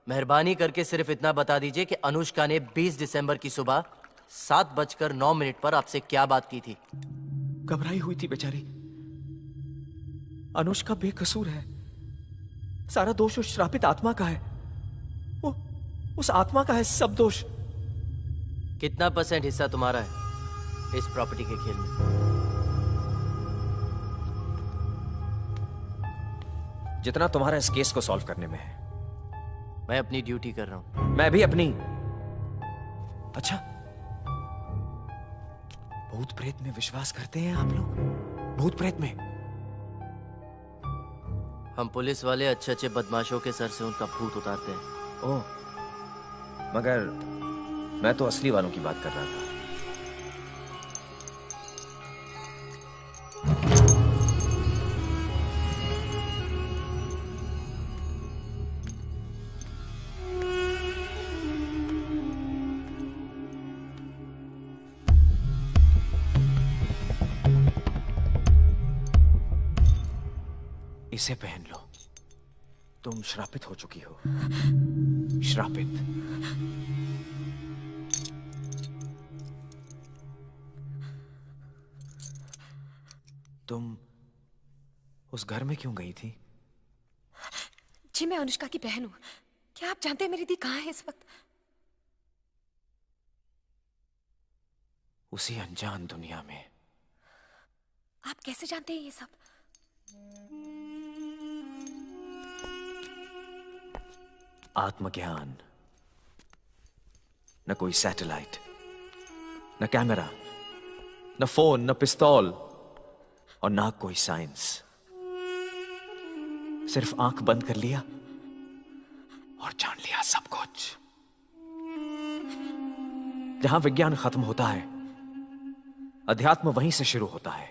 Speaker 8: मेहरबानी करके सिर्फ इतना बता दीजिए कि अनुष्का ने 20 दिसंबर की सुबह 7:09 पर आपसे क्या बात की थी?
Speaker 1: घबराई हुई थी बेचारी। अनुष्का बेकसूर है, सारा दोष उस श्रापित आत्मा का है। उस आत्मा का है सब दोष।
Speaker 8: कितना % हिस्सा तुम्हारा है इस प्रॉपर्टी के खेल में?
Speaker 1: जितना तुम्हारा इस केस को सॉल्व करने में है।
Speaker 8: मैं अपनी ड्यूटी कर रहा हूं।
Speaker 1: मैं भी अपनी। अच्छा, भूत प्रेत में विश्वास करते हैं आप लोग? भूत प्रेत में?
Speaker 8: हम पुलिस वाले अच्छे अच्छे बदमाशों के सर से उनका भूत उतारते हैं।
Speaker 1: ओह, मगर मैं तो असली वालों की बात कर रहा था। इसे पहन लो, तुम श्रापित हो चुकी हो। श्रापित। तुम उस घर में क्यों गई थी?
Speaker 2: जी मैं अनुष्का की बहन हूं। क्या आप जानते हैं मेरी दी कहां है इस वक्त?
Speaker 1: उसी अनजान दुनिया में।
Speaker 2: आप कैसे जानते हैं ये सब?
Speaker 1: आत्मज्ञान, न कोई सैटेलाइट, न कैमरा, न फोन, न पिस्तौल, और ना कोई साइंस। सिर्फ आंख बंद कर लिया और जान लिया सब कुछ। जहां विज्ञान खत्म होता है, अध्यात्म वहीं से शुरू होता है।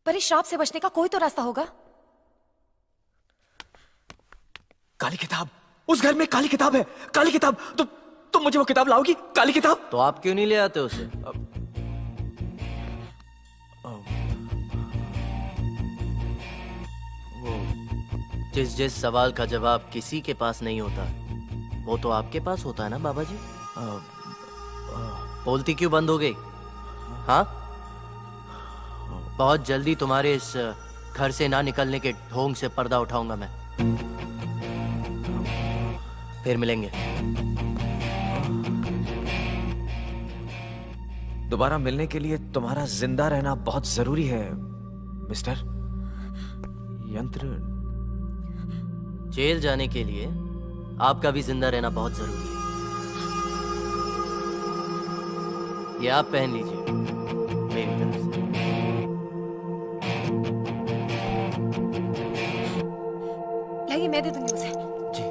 Speaker 2: पर इस श्राप से बचने का कोई तो रास्ता होगा।
Speaker 1: काली किताब, उस घर में काली किताब है। काली किताब, तुम मुझे वो किताब लाओगी? काली किताब।
Speaker 8: तो आप क्यों नहीं ले आते उसे? जिस सवाल का जवाब किसी के पास नहीं होता, वो तो आपके पास होता है ना बाबा जी। बोलती क्यों बंद हो गई? हाँ, बहुत जल्दी तुम्हारे इस घर से ना निकलने के ढोंग से पर्दा उठाऊंगा मैं। फिर मिलेंगे।
Speaker 1: दोबारा मिलने के लिए तुम्हारा जिंदा रहना बहुत जरूरी है मिस्टर। यंत्र
Speaker 8: जेल जाने के लिए आपका भी जिंदा रहना बहुत जरूरी है। ये आप पहन लीजिए मेरी तरफ से।
Speaker 2: लाइए, मैं दे दूंगी उसे।
Speaker 8: जी।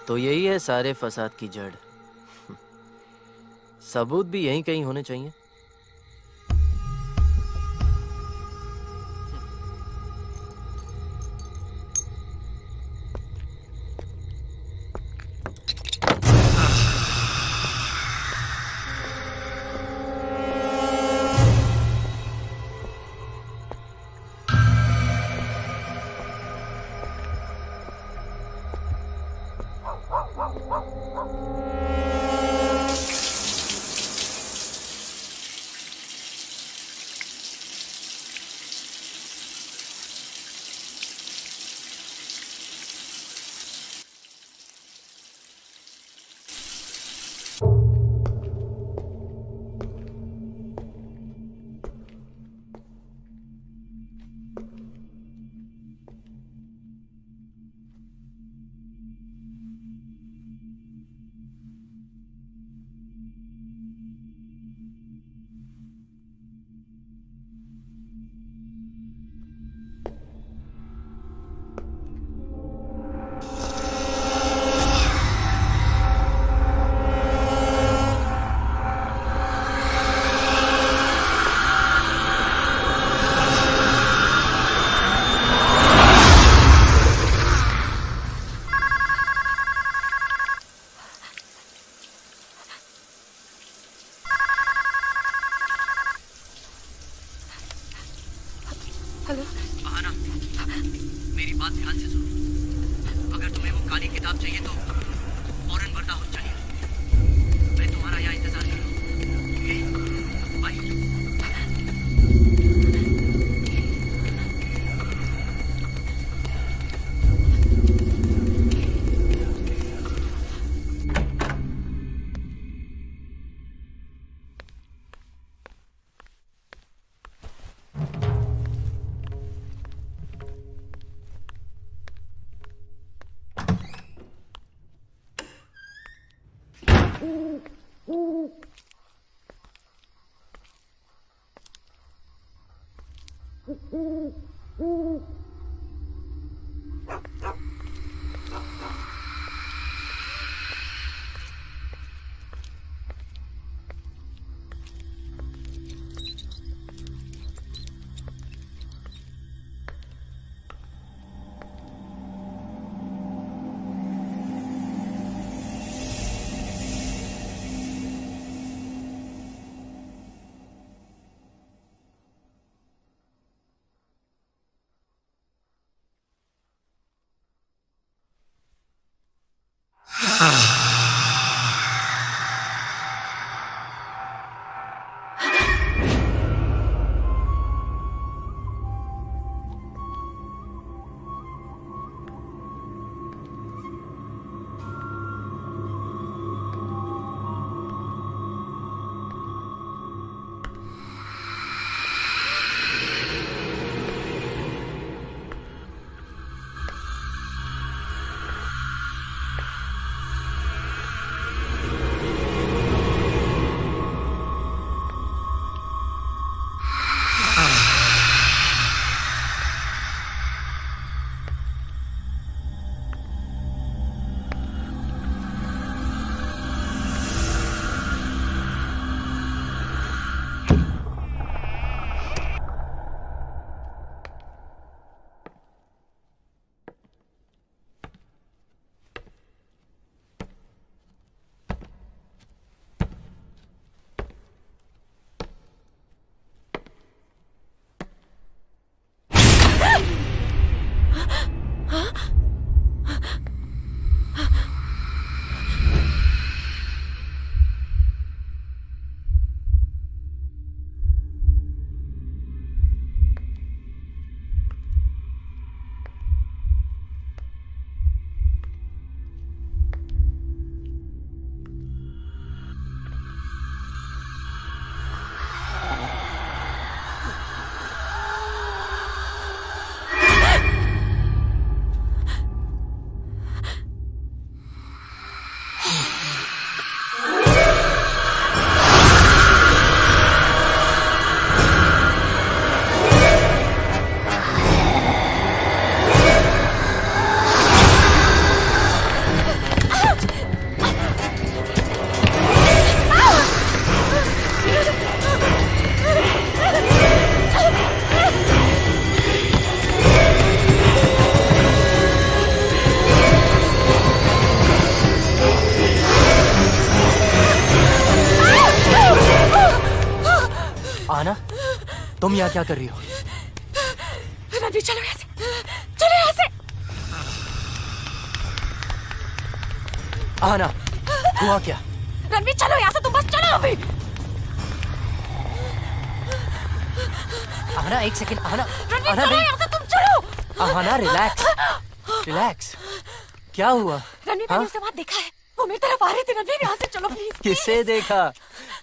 Speaker 8: तो यही है सारे फसाद की जड़। सबूत भी यहीं कहीं होने चाहिए। आना, तुम यहाँ क्या कर रही हो?
Speaker 6: रणवीर चलो यहाँ से, चलो यहाँ से।
Speaker 8: आना, हुआ क्या?
Speaker 6: रणवीर चलो यहाँ से, तुम बस चलो अभी।
Speaker 8: आना एक सेकंड, आना।
Speaker 6: रणवीर चलो यहाँ से, तुम चलो।
Speaker 8: आना रिलैक्स, रिलैक्स। क्या हुआ?
Speaker 6: रणवीर मैंने उसे वहाँ देखा है, वो मेरी तरफ आ रही थी। रणवीर यहाँ से चलो प्लीज।
Speaker 8: किसे देखा?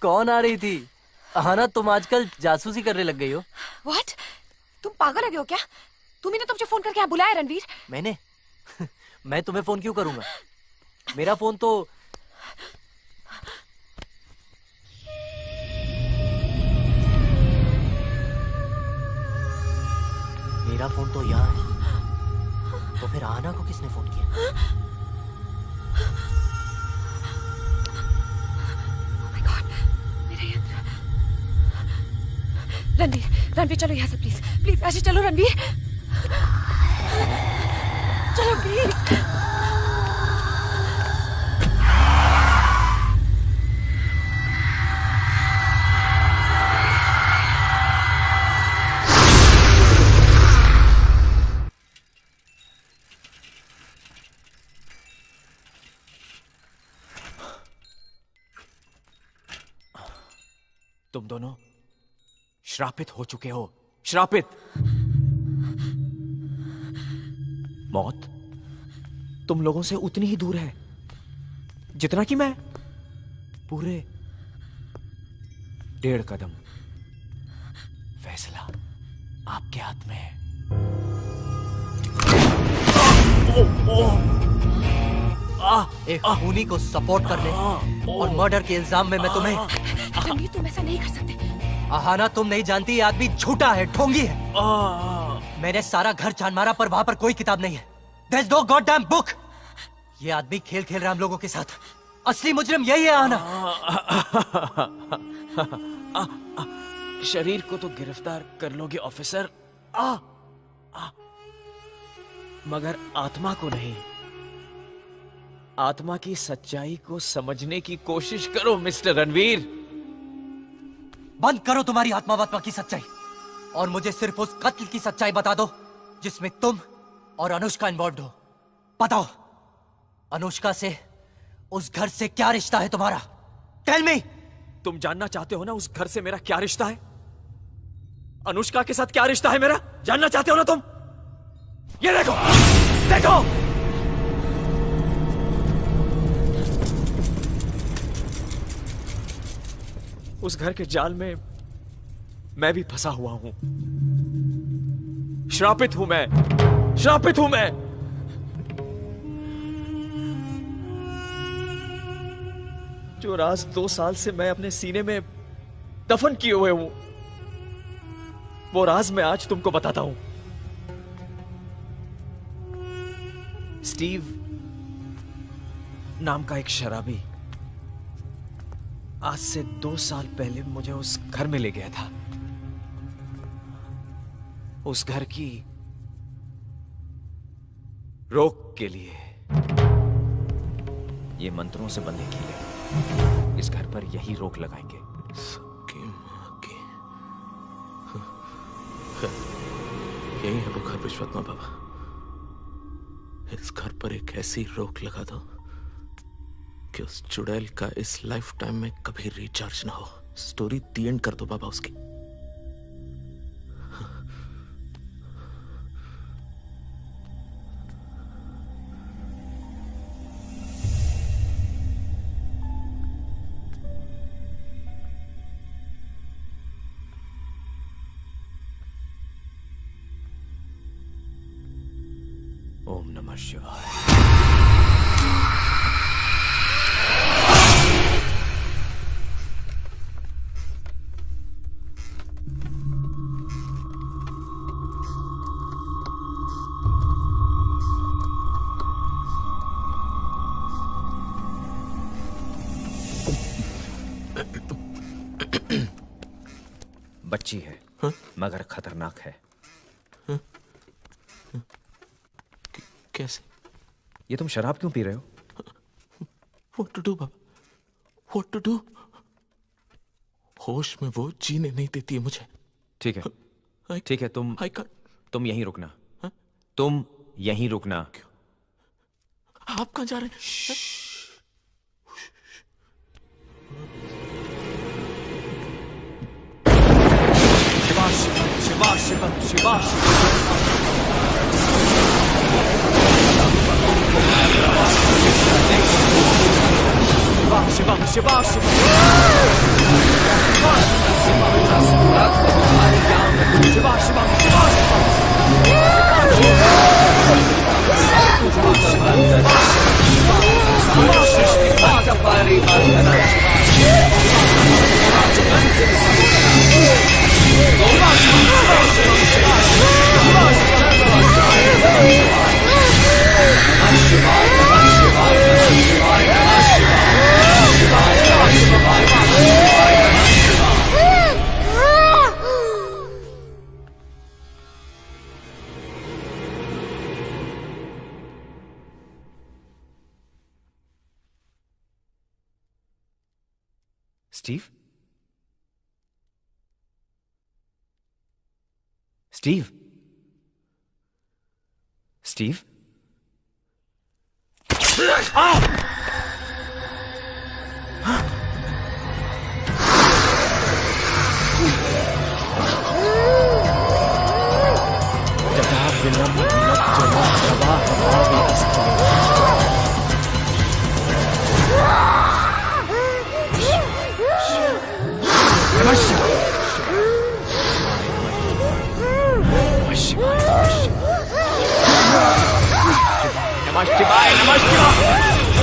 Speaker 8: कौन आ रही थी? आना तुम आजकल जासूसी करने लग गई हो।
Speaker 6: What? तुम पागल हो गए हो क्या? तुम ही ने तो मुझे फोन करके यहाँ बुलाया रणवीर।
Speaker 8: मैंने? मैं तुम्हें फोन क्यों करूंगा? मेरा फोन तो यहाँ है। तो फिर आना को किसने फोन किया?
Speaker 6: रणवीर, रणवीर चलो यहाँ से प्लीज, प्लीज ऐसे चलो रणवीर, चलो प्लीज।
Speaker 1: तुम दोनों श्रापित हो चुके हो, श्रापित। मौत तुम लोगों से उतनी ही दूर है जितना कि मैं। पूरे 1.5 कदम। फैसला आपके हाथ में है।
Speaker 8: एक खूनी को सपोर्ट करने और मर्डर के इल्जाम में मैं तुम्हें।
Speaker 2: रणवीर, तुम ऐसा नहीं कर सकते।
Speaker 8: आहाना, तुम नहीं जानती ये आदमी झूठा है, ढोंगी है। मैंने सारा घर छान मारा पर वहां पर कोई किताब नहीं है। There's no goddamn book। ये आदमी खेल खेल रहा हम लोगों के साथ। असली मुजरिम यही है आहाना।
Speaker 5: शरीर को तो गिरफ्तार कर लोगे ऑफिसर, मगर आत्मा को नहीं। आत्मा की सच्चाई को समझने की कोशिश करो मिस्टर रणवीर।
Speaker 8: बंद करो तुम्हारी आत्मा वात्मा की सच्चाई और मुझे सिर्फ उस कत्ल की सच्चाई बता दो जिसमें तुम और अनुष्का इन्वॉल्व हो। बताओ, अनुष्का से, उस घर से क्या रिश्ता है तुम्हारा? Tell me.
Speaker 5: तुम जानना चाहते हो ना उस घर से मेरा क्या रिश्ता है? अनुष्का के साथ क्या रिश्ता है मेरा? जानना चाहते हो ना तुम? ये देखो, देखो। उस घर के जाल में मैं भी फंसा हुआ हूं। श्रापित हूं मैं, श्रापित हूं मैं। जो राज 2 साल से मैं अपने सीने में दफन किए हुए हूं, वो राज मैं आज तुमको बताता हूं। स्टीव नाम का एक शराबी आज से 2 साल पहले मुझे उस घर में ले गया था। उस घर की रोक के लिए। ये मंत्रों से बंधे कीले इस घर पर यही रोक लगाएंगे।
Speaker 9: सबकी मां की। यही है वो घर विश्वनाथ बाबा। इस घर पर एक ऐसी रोक लगा दो कि उस चुड़ैल का इस लाइफ टाइम में कभी रिचार्ज ना हो। स्टोरी दी एंड कर दो बाबा उसकी।
Speaker 5: ओम नमः शिवाय। बच्ची है, मगर खतरनाक है।
Speaker 9: कैसे?
Speaker 5: ये तुम शराब क्यों पी रहे हो?
Speaker 9: What to do Baba? What to do? होश में वो जीने नहीं देती है मुझे।
Speaker 5: ठीक है, ठीक है, तुम यहीं रुकना। तुम यहीं रुकना।
Speaker 9: आप कहाँ जा रहे हैं?
Speaker 5: Shiva Shiva Shiva Shiva Shiva Shiva Steve? Steve? Steve? नमः शिवाय, नमः शिवाय।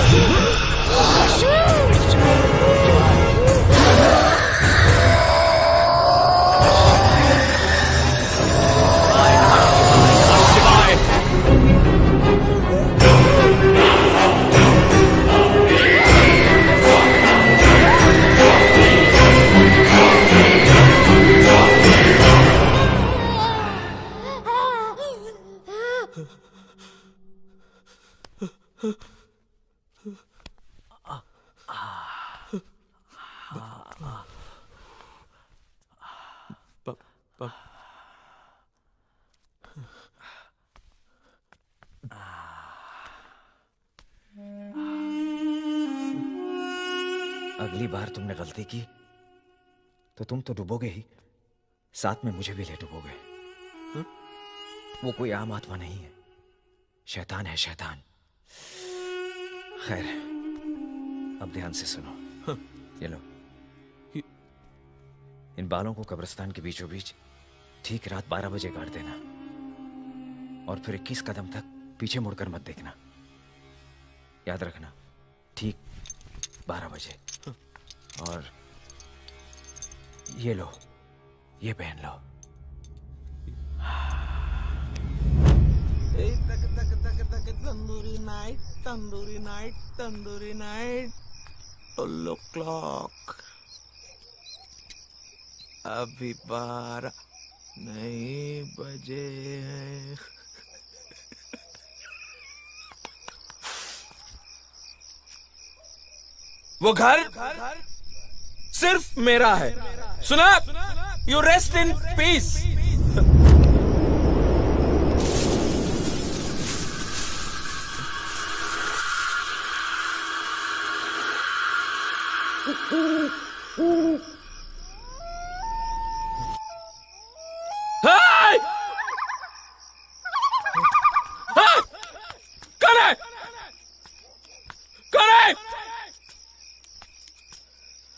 Speaker 1: अगली बार तुमने गलती की तो तुम तो डूबोगे ही, साथ में मुझे भी ले डूबोगे। वो कोई आम आत्मा नहीं है, शैतान है, शैतान। खैर, अब ध्यान से सुनो। ये लो, इन बालों को कब्रिस्तान के बीचों बीच ठीक रात 12 बजे काट देना, और फिर 21 कदम तक पीछे मुड़कर मत देखना। याद रखना, ठीक 12 बजे। और ये लो, ये पहन लो।
Speaker 9: तक तक तक तक tandoori night, tandoori night, tandoori night. लो क्लॉक, अभी 12 नहीं बजे हैं। वो घर सिर्फ मेरा है, सुना? You rest in peace.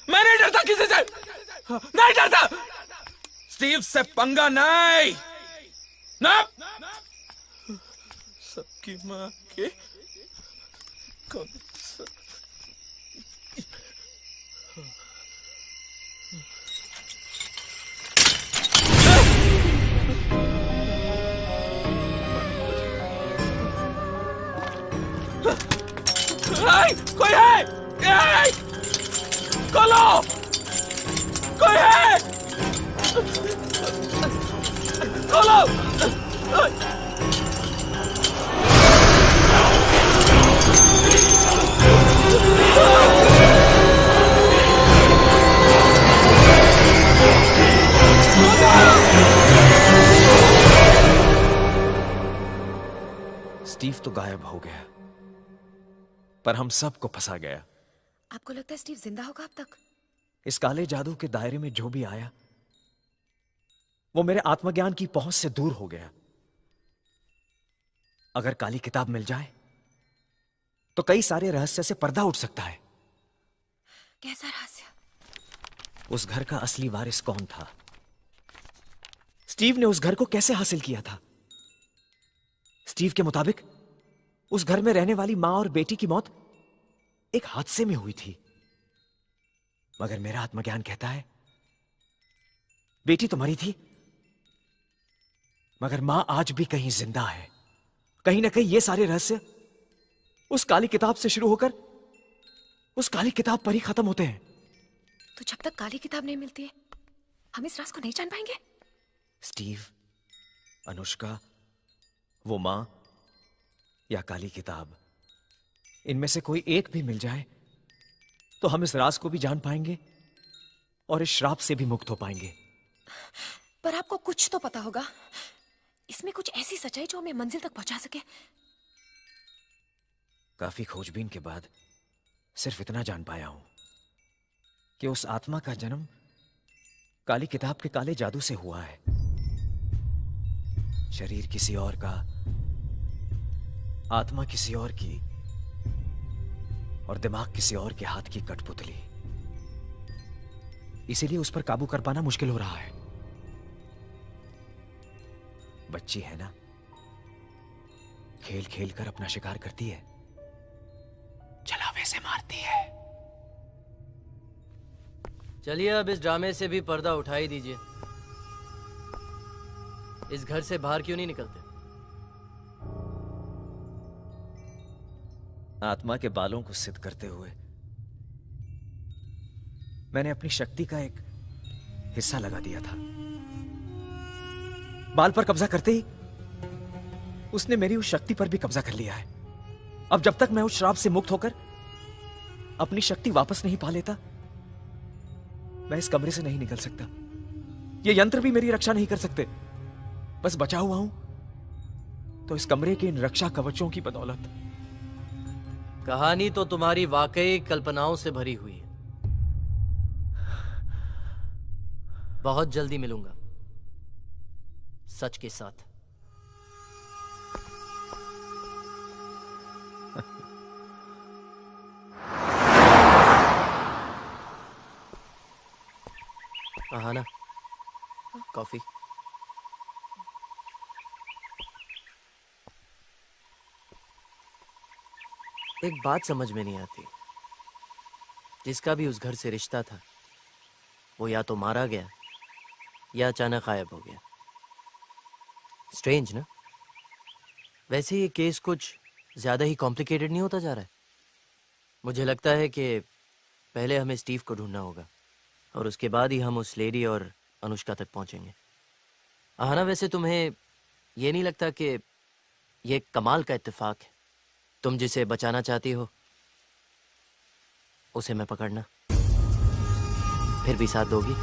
Speaker 9: मैं नहीं डरता किसी से, नहीं डरता। स्टीव से पंगा नहीं ना। सबकी माँ के कौन सा? कोई है? खोलो, कोई है? खोलो।
Speaker 1: स्टीव तो गायब हो गया, पर हम सबको फंसा गया।
Speaker 2: आपको लगता है स्टीव जिंदा होगा अब तक?
Speaker 1: इस काले जादू के दायरे में जो भी आया वो मेरे आत्मज्ञान की पहुंच से दूर हो गया। अगर काली किताब मिल जाए तो कई सारे रहस्य से पर्दा उठ सकता है।
Speaker 2: कैसा रहस्य?
Speaker 1: उस घर का असली वारिस कौन था? स्टीव ने उस घर को कैसे हासिल किया था? स्टीव के मुताबिक उस घर में रहने वाली मां और बेटी की मौत एक हादसे में हुई थी, मगर मेरा आत्मज्ञान कहता है बेटी तो मरी थी, मगर मां आज भी कहीं जिंदा है। कहीं ना कहीं ये सारे रहस्य उस काली किताब से शुरू होकर उस काली किताब पर ही खत्म होते हैं।
Speaker 2: तो जब तक काली किताब नहीं मिलती है हम इस राज को नहीं जान पाएंगे।
Speaker 1: स्टीव, अनुष्का, वो मां या काली किताब, इनमें से कोई एक भी मिल जाए तो हम इस राज को भी जान पाएंगे और इस श्राप से भी मुक्त हो पाएंगे।
Speaker 2: पर आपको कुछ तो पता होगा, इसमें कुछ ऐसी सच्चाई जो हमें मंजिल तक पहुंचा सके।
Speaker 1: काफी खोजबीन के बाद सिर्फ इतना जान पाया हूं कि उस आत्मा का जन्म काली किताब के काले जादू से हुआ है। शरीर किसी और का, आत्मा किसी और की, और दिमाग किसी और के हाथ की कठपुतली। इसीलिए उस पर काबू कर पाना मुश्किल हो रहा है। बच्ची है ना, खेल खेल कर अपना शिकार करती है, छलावे से मारती है।
Speaker 8: चलिए अब इस ड्रामे से भी पर्दा उठा ही दीजिए। इस घर से बाहर क्यों नहीं निकलते?
Speaker 1: आत्मा के बालों को सिद्ध करते हुए मैंने अपनी शक्ति का एक हिस्सा लगा दिया था। बाल पर कब्जा करते ही उसने मेरी उस शक्ति पर भी कब्जा कर लिया है। अब जब तक मैं उस श्राप से मुक्त होकर अपनी शक्ति वापस नहीं पा लेता, मैं इस कमरे से नहीं निकल सकता। ये यंत्र भी मेरी रक्षा नहीं कर सकते। बस बचा हुआ हूं तो इस कमरे के इन रक्षा कवचों की बदौलत।
Speaker 8: कहानी तो तुम्हारी वाकई कल्पनाओं से भरी हुई है, बहुत जल्दी मिलूंगा सच के साथ। आहाना, कॉफी। एक बात समझ में नहीं आती, जिसका भी उस घर से रिश्ता था वो या तो मारा गया या अचानक गायब हो गया। स्ट्रेंज ना? वैसे ये केस कुछ ज्यादा ही कॉम्प्लिकेटेड नहीं होता जा रहा है? मुझे लगता है कि पहले हमें स्टीव को ढूंढना होगा और उसके बाद ही हम उस लेडी और अनुष्का तक पहुंचेंगे। आहाना, वैसे तुम्हें ये नहीं लगता कि ये कमाल का इत्तेफाक है? तुम जिसे बचाना चाहती हो उसे मैं पकड़ना, फिर भी साथ दोगी?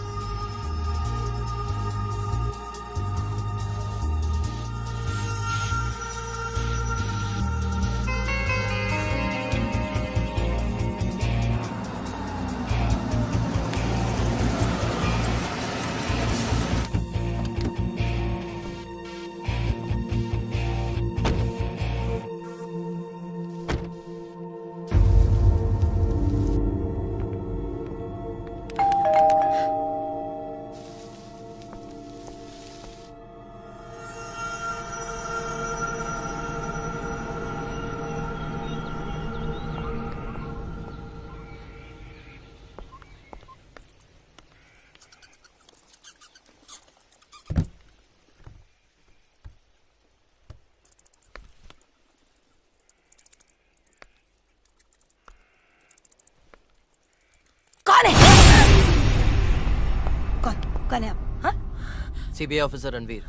Speaker 2: कौन है आप? हाँ?
Speaker 8: सीबीआई ऑफिसर रणवीर,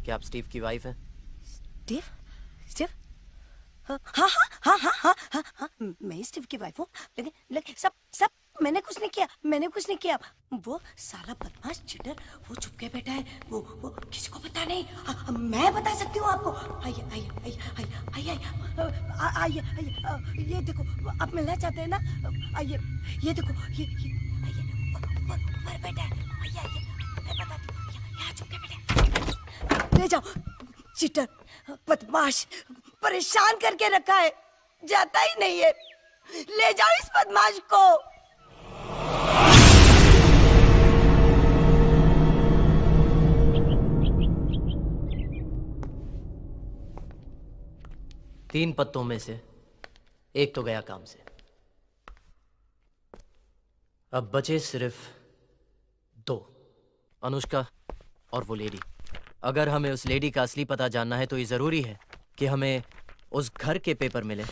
Speaker 8: क्या आप स्टीव की वाइफ हैं?
Speaker 2: स्टीव? स्टीव? हाँ हाँ हाँ हाँ हाँ हाँ हाँ, मैं स्टीव की वाइफ हूँ। लेकिन सब मैंने कुछ नहीं किया। वो साला बदमाश चिटर वो छुप के बैठा है। वो किसी को पता नहीं। मैं बता सकती हूँ आपको। आइए, ये देखो, आप मिलना चाहते हैं ना? आइए, ये देखो, ये ऊपर बैठा है। आइए, मैं बताती हूँ, यहाँ छुप के बैठा। ले जाओ, चिटर बदमाश परेशान करके रखा है, जाता ही नहीं है। ले जाओ इस बदमाश को।
Speaker 8: तीन पत्तों में से एक तो गया काम से, अब बचे सिर्फ दो, अनुष्का और वो लेडी। अगर हमें उस लेडी का असली पता जानना है तो ये जरूरी है कि हमें उस घर के पेपर मिले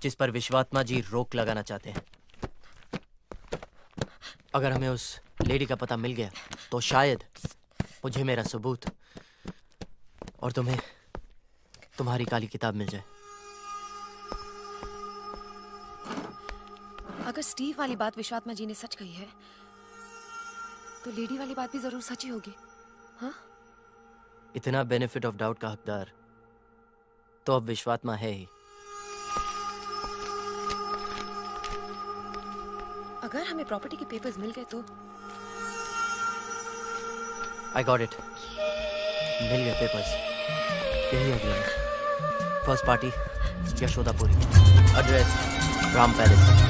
Speaker 8: जिस पर विश्वात्मा जी रोक लगाना चाहते हैं। अगर हमें उस लेडी का पता मिल गया तो शायद मुझे मेरा सबूत और तुम्हें तुम्हारी काली किताब मिल जाए।
Speaker 2: अगर स्टीव वाली बात विश्वात्मा जी ने सच कही है तो लेडी वाली बात भी जरूर सच ही होगी। हाँ?
Speaker 8: इतना बेनिफिट ऑफ डाउट का हकदार तो अब विश्वात्मा है ही।
Speaker 2: अगर हमें प्रॉपर्टी के पेपर्स मिल गए तो?
Speaker 8: I got it. मिल गए पेपर्स। यही अगला first party Yashodapuri, address Ram palace.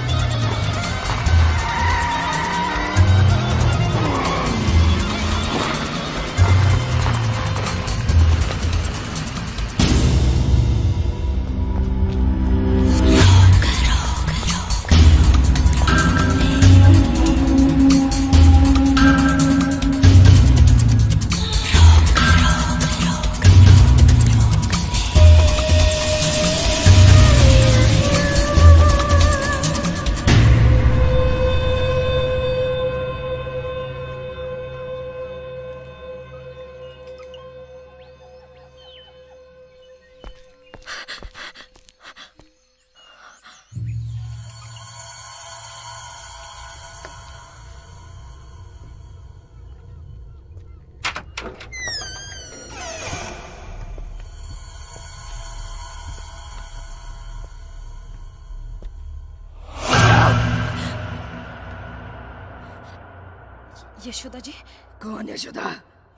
Speaker 2: Yashoda ji.
Speaker 10: कौन यशोदा?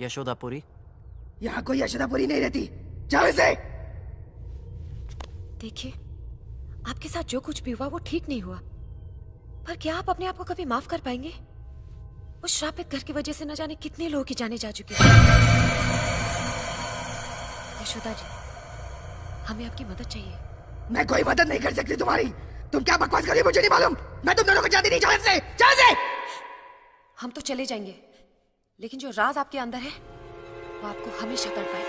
Speaker 8: यशोदापुरी।
Speaker 10: यहाँ कोई यशोदापुरी नहीं रहती, जाओ इसे।
Speaker 2: देखिए, आपके साथ जो कुछ भी हुआ वो ठीक नहीं हुआ, पर क्या आप अपने आप को कभी माफ कर पाएंगे? उस श्रापित घर की वजह से न जाने कितने लोगों की जाने जा चुकी है। यशोदा जी, हमें आपकी मदद चाहिए।
Speaker 10: मैं कोई मदद नहीं कर सकती तुम्हारी। तुम क्या बकवास कर रही हो मुझे नहीं मालूम। मैं तुम दोनों को जानती नहीं। जाओ से, जाओ से।
Speaker 2: हम तो चले जाएंगे, लेकिन जो राज आपके अंदर है वो आपको हमेशा तड़पाए।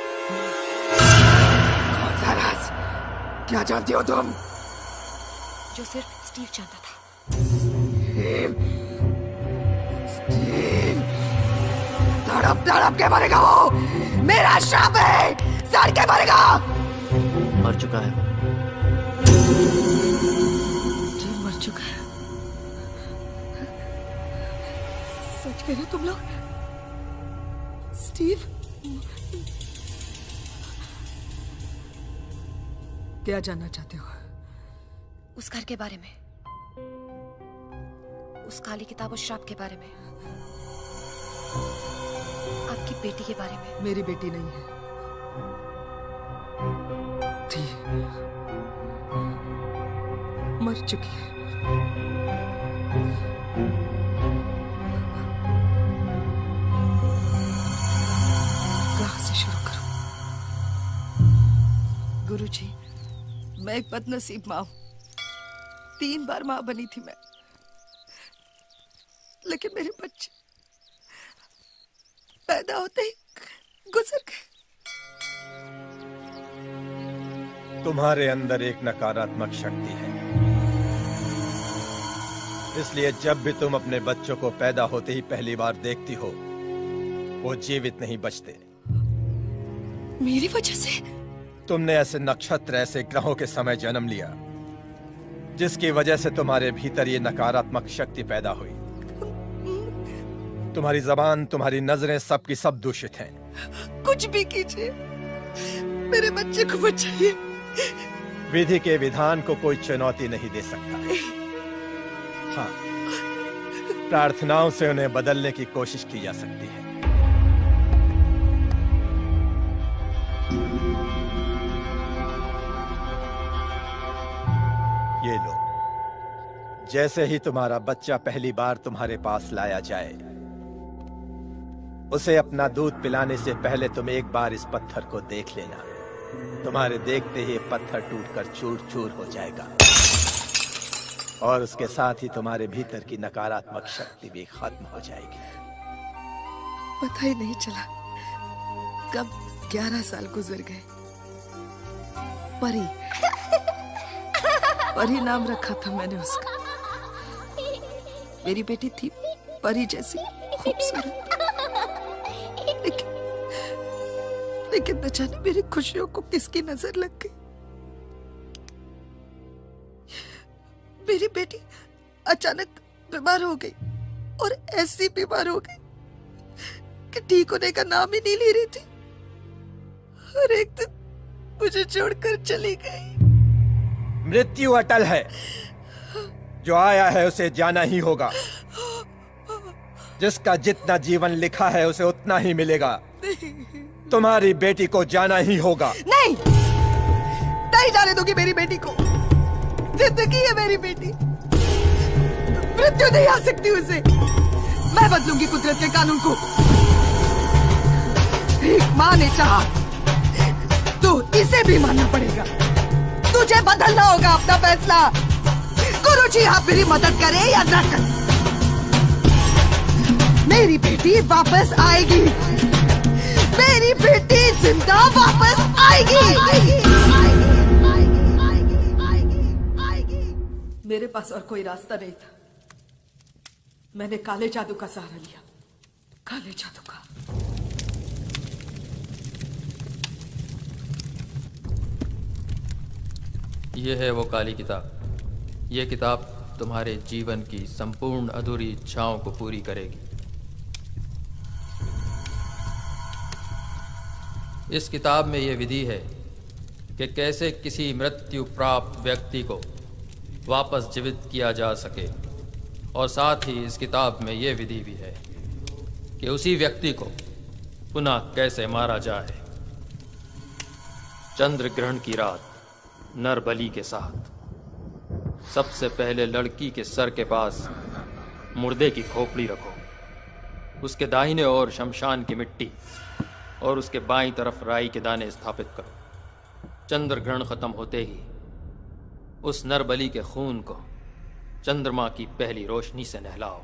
Speaker 10: कौन सा राज? क्या जानती हो तुम?
Speaker 2: जो सिर्फ स्टीव जानता था।
Speaker 10: स्टीव तड़प तड़प के मरेगा वो। मेरा श्राप है, सड़ के मरेगा।
Speaker 8: मर चुका है।
Speaker 2: स्टीव मर चुका है। सच कह रहे हो तुम लोग? स्टीव?
Speaker 10: क्या जानना चाहते हो?
Speaker 2: उस घर के बारे में, उस काली किताब और श्राप के बारे में, आपकी बेटी के बारे में।
Speaker 10: मेरी बेटी नहीं है, थी, मर चुकी है। कहाँ से शुरू करूं? गुरुजी, मैं एक बदनसीब माँ हूं। 3 बार माँ बनी थी मैं, लेकिन मेरे बच्चे पैदा होते ही गुजर गए।
Speaker 11: तुम्हारे अंदर एक नकारात्मक शक्ति है, इसलिए जब भी तुम अपने बच्चों को पैदा होते ही पहली बार देखती हो, वो जीवित नहीं बचते।
Speaker 10: मेरी वजह से?
Speaker 11: तुमने ऐसे नक्षत्र, ऐसे ग्रहों के समय जन्म लिया जिसकी वजह से तुम्हारे भीतर ये नकारात्मक शक्ति पैदा हुई। तुम्हारी जबान, तुम्हारी नजरें सबकी सब दूषित हैं।
Speaker 10: कुछ भी कीजिए, मेरे बच्चे को बचाइए।
Speaker 11: विधि के विधान को कोई चुनौती नहीं दे सकता। हाँ, प्रार्थनाओं से उन्हें बदलने की कोशिश की जा सकती है। ये लो, जैसे ही तुम्हारा बच्चा पहली बार तुम्हारे पास लाया जाए, उसे अपना दूध पिलाने से पहले तुम एक बार इस पत्थर को देख लेना। तुम्हारे देखते ही पत्थर टूटकर चूर चूर हो जाएगा और उसके साथ ही तुम्हारे भीतर की नकारात्मक शक्ति भी खत्म हो जाएगी।
Speaker 10: पता ही नहीं चला कब 11 साल गुजर गए। परी, परी नाम रखा था मैंने उसका। मेरी बेटी थी परी जैसी खूबसूरत, लेकिन न जाने मेरी खुशियों को किसकी नजर लग गई। मेरी बेटी अचानक बीमार हो गई और ऐसी बीमार हो गई कि ठीक होने का नाम ही नहीं ले रही थी। और एक दिन मुझे छोड़कर चली गई।
Speaker 11: मृत्यु अटल है, जो आया है उसे जाना ही होगा। जिसका जितना जीवन लिखा है उसे उतना ही मिलेगा। तुम्हारी बेटी को जाना ही होगा।
Speaker 10: नहीं, नहीं जाने दूंगी मेरी बेटी को। जिंदगी है मेरी बेटी, मृत्यु नहीं आ सकती उसे। मैं बदलूंगी कुदरत के कानून को। एक माँ ने चाहा तो इसे भी मानना पड़ेगा। तुझे बदलना होगा अपना फैसला। गुरुजी आप मेरी मदद करें या न करें, मेरी बेटी वापस आएगी। मेरी बेटी जिंदा वापस आएगी। मेरे पास और कोई रास्ता नहीं था। मैंने काले जादू का सहारा लिया। काले जादू का।
Speaker 12: यह है वो काली किताब। यह किताब तुम्हारे जीवन की संपूर्ण अधूरी इच्छाओं को पूरी करेगी। इस किताब में यह विधि है कि कैसे किसी मृत्यु प्राप्त व्यक्ति को वापस जीवित किया जा सके, और साथ ही इस किताब में यह विधि भी है कि उसी व्यक्ति को पुनः कैसे मारा जाए। चंद्र ग्रहण की रात नर बलि के साथ सबसे पहले लड़की के सर के पास मुर्दे की खोपड़ी रखो, उसके दाहिने ओर शमशान की मिट्टी और उसके बाईं तरफ राई के दाने स्थापित करो। चंद्र ग्रहण खत्म होते ही उस नर बलि के खून को चंद्रमा की पहली रोशनी से नहलाओ,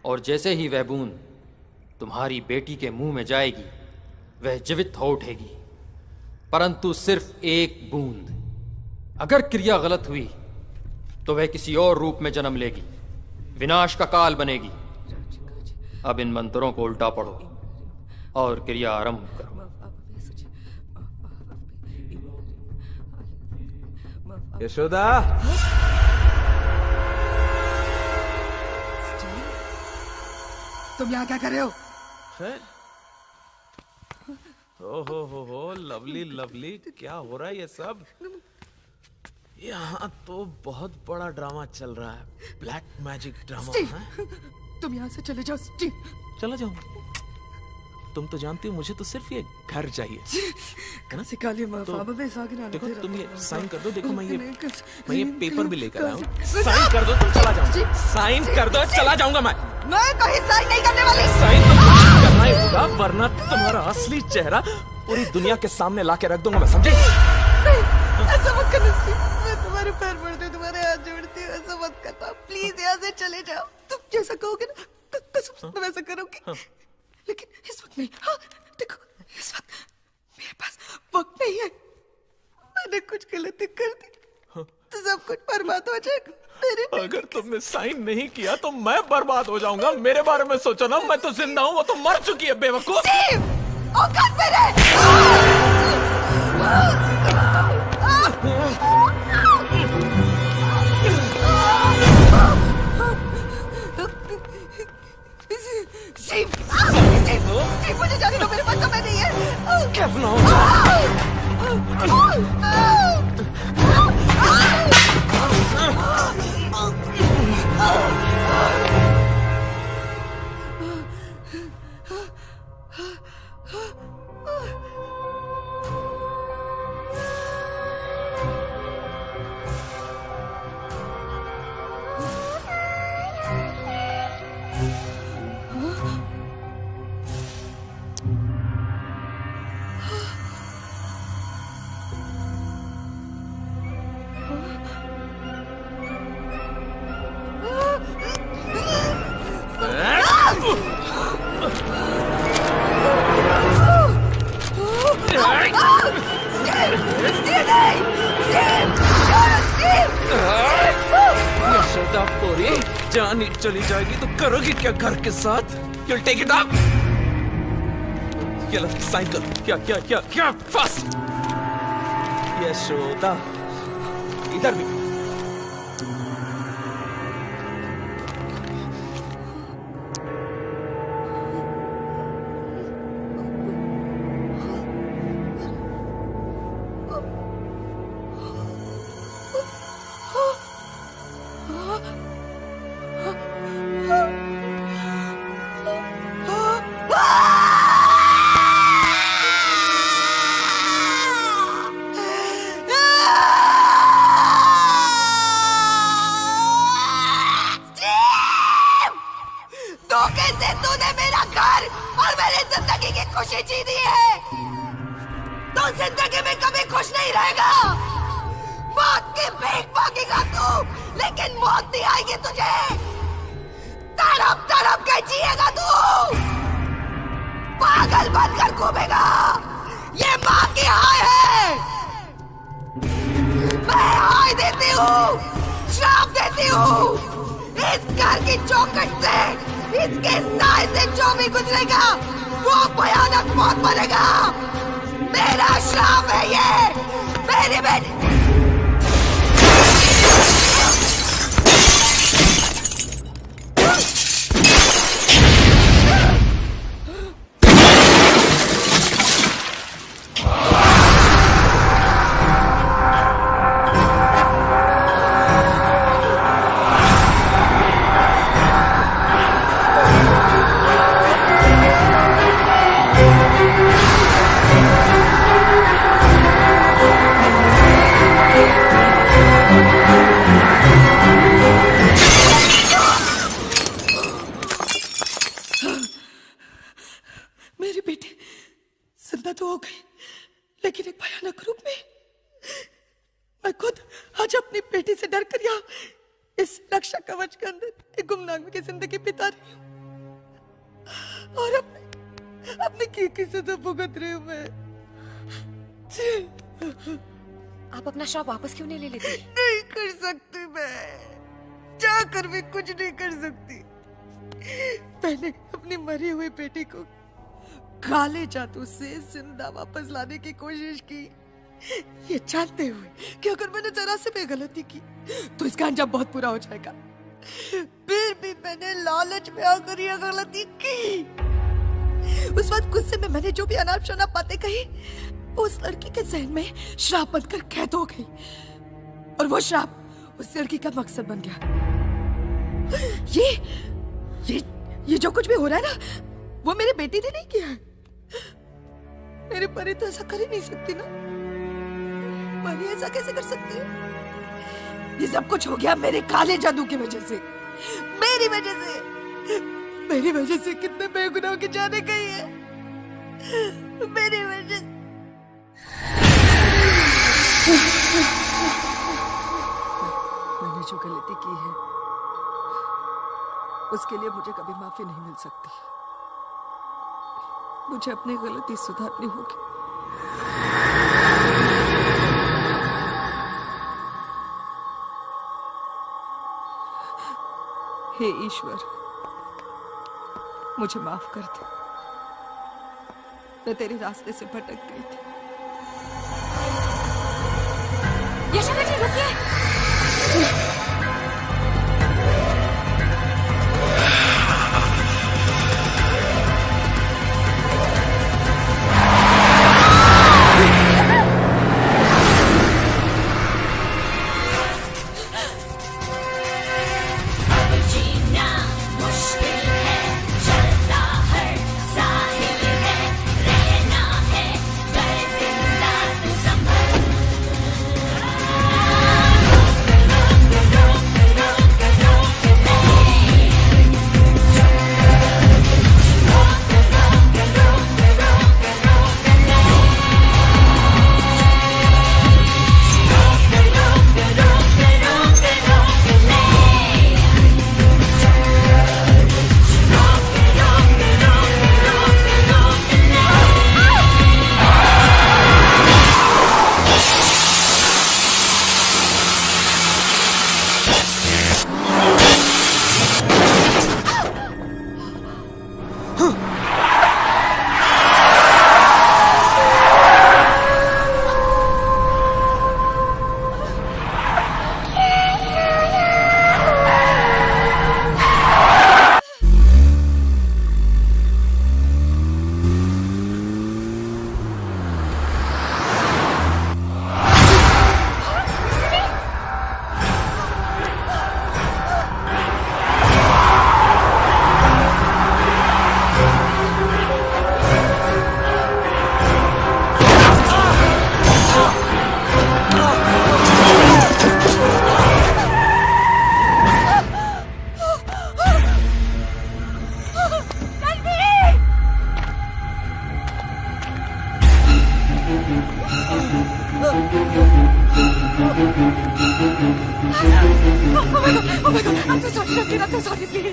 Speaker 12: और जैसे ही वह बूंद तुम्हारी बेटी के मुंह में जाएगी वह जीवित हो उठेगी, परंतु सिर्फ एक बूंद। अगर क्रिया गलत हुई तो वह किसी और रूप में जन्म लेगी, विनाश का काल बनेगी। अब इन मंत्रों को उल्टा पढ़ो और क्रिया आरंभ करो।
Speaker 11: यशोदा,
Speaker 10: तुम यहाँ क्या कर रहे हो?
Speaker 9: ओहो लवली लवली, क्या हो रहा है ये सब? यहाँ तो बहुत बड़ा ड्रामा चल रहा है, ब्लैक मैजिक ड्रामा है।
Speaker 10: तुम यहाँ से चले जाओ स्टीव।
Speaker 9: चला जाऊँ? तुम तो जानती हो मुझे तो सिर्फ ये घर चाहिए, है ना? तो देखो तुम ये साइन कर दो। देखो मैं ये पेपर भी लेकर आया हूँ। साइन कर दो, तुम चला जाऊंगा। साइन कर दो, चला जाऊंगा मैं
Speaker 10: कहीं साइन नहीं करने वाली।
Speaker 9: साइन तो मुझे करना ही होगा, वरना तुम्हारा असली चेहरा पूरी दुनिया के सामने ला के रख दूंगा मैं, समझे?
Speaker 10: ऐसा मत करना स्टीव, मैं तुम्हारे पैर पड़ती हूँ, तुम्हारे हाथ जोड़ती हूँ, ऐसा मत करना प्लीज। यहाँ से चले जाओ। तुम जैसा कहोगे ना तुम ऐसा करोगे। लेकिन इस वक्त नहीं। हाँ देखो, इस वक्त मेरे पास वक्त नहीं है। मैंने कुछ गलती कर दी तो सब कुछ बर्बाद हो जाएगा।
Speaker 9: अगर तुमने साइन नहीं किया तो मैं बर्बाद हो जाऊंगा। मेरे बारे में सोचो ना, मैं तो जिंदा हूँ, वो तो मर चुकी है बेवकूफ।
Speaker 10: औकात मेरे। स्टीव, मुझे जाने दो, मेरे पास समय नहीं है।
Speaker 9: क्या जान चली जाएगी तो करोगी क्या घर के साथ? You'll take it up? क्या साइन कर? क्या फास्ट? यशोदा, इधर भी।
Speaker 10: लेकिन एक भयानक रूप में। मैं खुद आज अपनी बेटी से डर कर यहाँ इस रक्षा कवच के अंदर एक गुमनामी की जिंदगी बिता रही हूँ और अपने की सजा भुगत रही हूँ मैं।
Speaker 2: आप अपना श्राप वापस क्यों नहीं ले लेती?
Speaker 10: नहीं कर सकती मैं, जाकर भी कुछ नहीं कर सकती। मैंने अपनी मरी हुई बेटी को काले जादू से जिंदा वापस लाने की कोशिश की, ये जानते हुए कि अगर मैंने जरा से भी गलती की तो इसका अंजाम बहुत बुरा हो जाएगा। फिर भी मैंने लालच में आकर यह गलती की। उस वक्त गुस्से में मैंने जो भी अनाप शनाप बातें कही उस लड़की के जहन में श्राप बनकर कैद हो गई और वो श्राप उस लड़की का मकसद बन गया। ये जो कुछ भी हो रहा है ना, वो मेरी बेटी ने नहीं किया है। मेरी परी तो ऐसा कर ही नहीं सकती ना। परी ऐसा कैसे कर सकती है? ये सब कुछ हो गया मेरे काले जादू की वजह से, मेरी वजह से कितने बेगुनाहों की जाने गई है, मेरी वजह। मैंने जो गलती की है उसके लिए मुझे कभी माफी नहीं मिल सकती। मुझे अपनी गलती सुधारनी होगी। हे ईश्वर, मुझे माफ कर दे। मैं तेरे रास्ते से भटक गई थी।
Speaker 2: यशोदा जी रुकिए।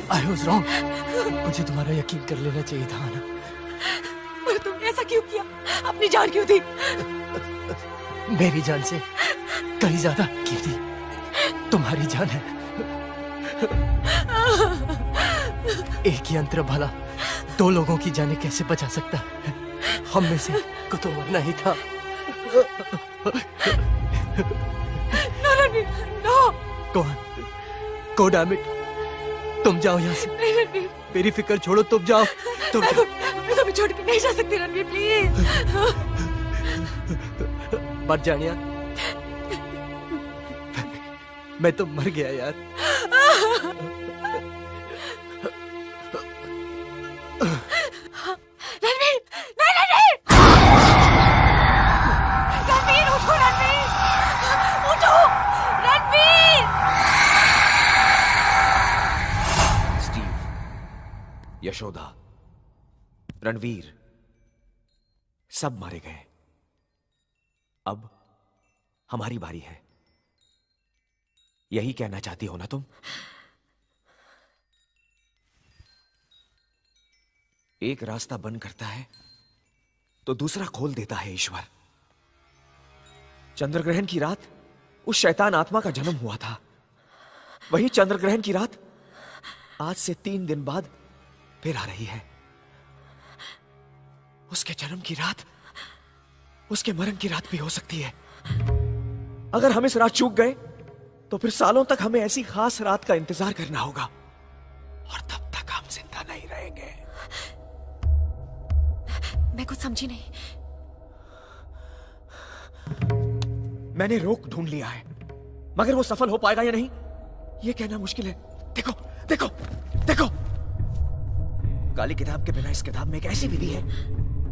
Speaker 8: I was wrong. मुझे तुम्हारा यकीन कर लेना चाहिए था ना।
Speaker 2: पर तुमने ऐसा क्यों किया? अपनी जान क्यों दी?
Speaker 8: मेरी जान से कहीं ज्यादा कीमती तुम्हारी जान है। एक यंत्र भला दो लोगों की जानें कैसे बचा सकता है? हम में से को तो मरना ही था।
Speaker 2: नो।
Speaker 8: Go damn it. तुम जाओ यहाँ से।
Speaker 2: नहीं।
Speaker 8: मेरी फिक्र छोड़ो, तुम जाओ।
Speaker 2: मैं तुम्हें छोड़ के नहीं जा सकती रणवीर, प्लीज।
Speaker 8: मत जानिया, मैं तो मर गया यार।
Speaker 2: रणवीर, नहीं रणवीर, रणवीर उठो, रणवीर उठो, रणवीर।
Speaker 1: स्टीव, यशोदा, रणवीर सब मारे गए। अब हमारी बारी है, यही कहना चाहती हो ना तुम? एक रास्ता बंद करता है तो दूसरा खोल देता है ईश्वर। चंद्रग्रहण की रात उस शैतान आत्मा का जन्म हुआ था। वही चंद्रग्रहण की रात आज से 3 दिन बाद फिर आ रही है। उसके जन्म की रात उसके मरण की रात भी हो सकती है। अगर हम इस रात चूक गए तो फिर सालों तक हमें ऐसी खास रात का इंतजार करना होगा, और तब तक हम जिंदा नहीं रहेंगे।
Speaker 2: मैं कुछ समझी नहीं।
Speaker 1: मैंने रोक ढूंढ लिया है, मगर वो सफल हो पाएगा या नहीं ये कहना मुश्किल है। देखो देखो देखो, काली किताब के बिना इस किताब में एक ऐसी विधि है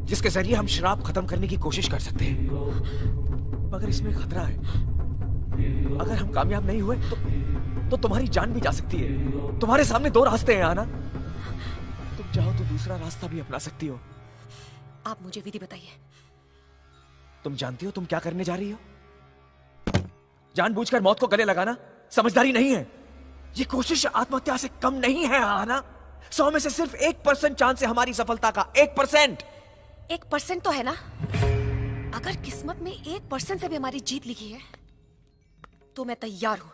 Speaker 1: जिसके जरिए हम शराब खत्म करने की कोशिश कर सकते हैं, मगर इसमें खतरा है। अगर हम कामयाब नहीं हुए तो तुम्हारी जान भी जा सकती है। तुम्हारे सामने 2 रास्ते हैं आना, तुम चाहो तो दूसरा रास्ता भी अपना सकती हो।
Speaker 2: आप मुझे विधि बताइए।
Speaker 1: तुम जानती हो तुम क्या करने जा रही हो? जानबूझकर मौत को गले लगाना समझदारी नहीं है। ये कोशिश आत्महत्या से कम नहीं है आना। 100 में से सिर्फ 1% चांस है हमारी सफलता का। 1%।
Speaker 2: 1% तो है ना। अगर किस्मत में 1% से भी हमारी जीत लिखी है तो मैं तैयार हूं।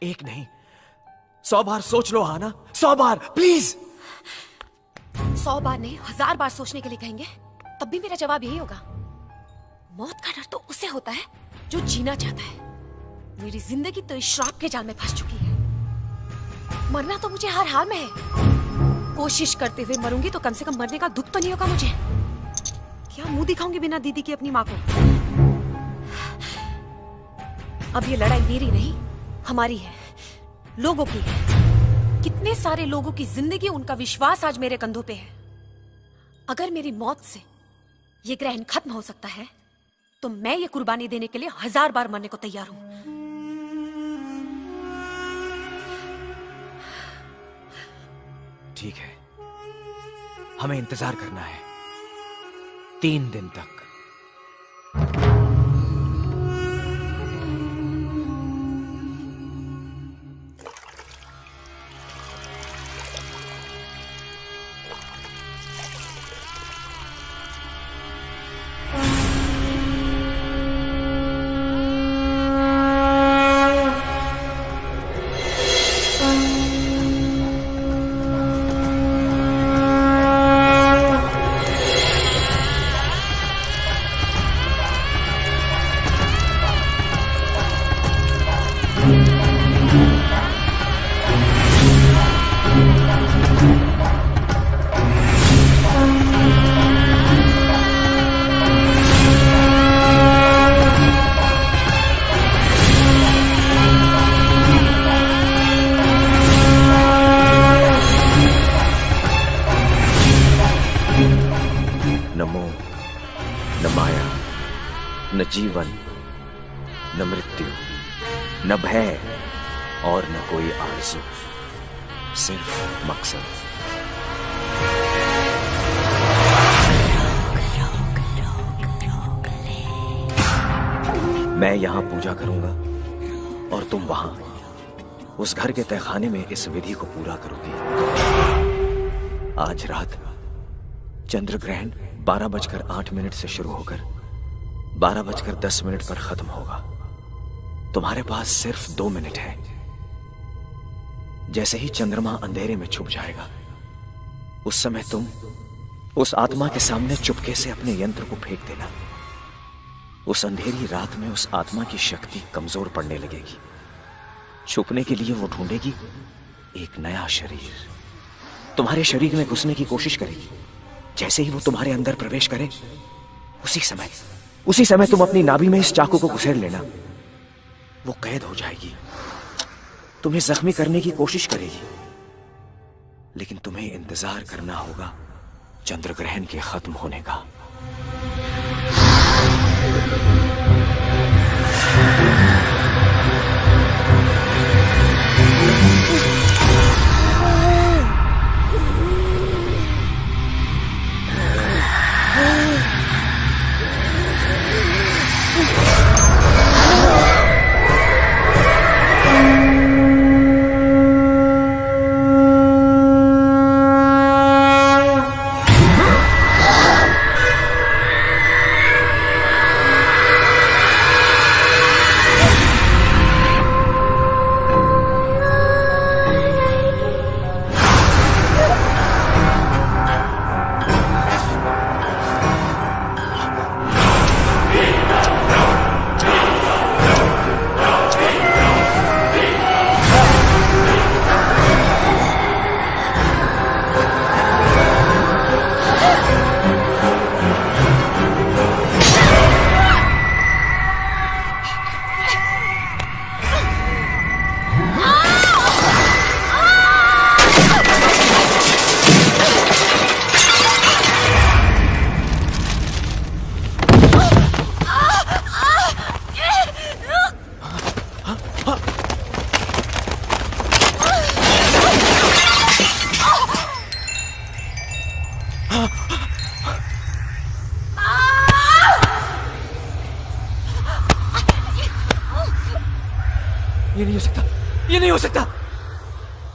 Speaker 1: 1 नहीं, 100 बार सोच लो आना। 100 बार प्लीज।
Speaker 2: 100 बार नहीं, 1000 बार सोचने के लिए कहेंगे तब भी मेरा जवाब यही होगा। मौत का डर तो उसे होता है जो जीना चाहता है। मेरी जिंदगी तो इस श्राप के जाल में फंस चुकी है। मरना तो मुझे हर हाल में है। कोशिश करते हुए मरूंगी तो कम से कम मरने का दुख तो नहीं होगा मुझे। क्या मुंह दिखाऊंगी बिना दीदी की अपनी माँ को? अब ये लड़ाई मेरी नहीं, हमारी है, लोगों की है। कितने सारे लोगों की जिंदगी, उनका विश्वास आज मेरे कंधों पे है। अगर मेरी मौत से ये ग्रहण खत्म हो सकता है तो मैं ये कुर्बानी देने के लिए 1000 बार मरने को तैयार हूं।
Speaker 1: ठीक है, हमें इंतजार करना है 3 दिन तक। न जीवन, न मृत्यु, न भय और न कोई आरज़ू, सिर्फ मकसद। मैं यहां पूजा करूंगा और तुम वहां उस घर के तहखाने में इस विधि को पूरा करोगी। आज रात चंद्र ग्रहण 12:08 से शुरू होकर 12:10 पर खत्म होगा। तुम्हारे पास सिर्फ 2 मिनट है। जैसे ही चंद्रमा अंधेरे में छुप जाएगा, उस समय तुम उस आत्मा के सामने चुपके से अपने यंत्र को फेंक देना। उस अंधेरी रात में उस आत्मा की शक्ति कमजोर पड़ने लगेगी। छुपने के लिए वो ढूंढेगी एक नया शरीर, तुम्हारे शरीर में घुसने की कोशिश करेगी। जैसे ही वो तुम्हारे अंदर प्रवेश करे, उसी समय तुम अपनी नाभि में इस चाकू को घुसेड़ लेना। वो कैद हो जाएगी, तुम्हें जख्मी करने की कोशिश करेगी, लेकिन तुम्हें इंतजार करना होगा चंद्र ग्रहण के खत्म होने का।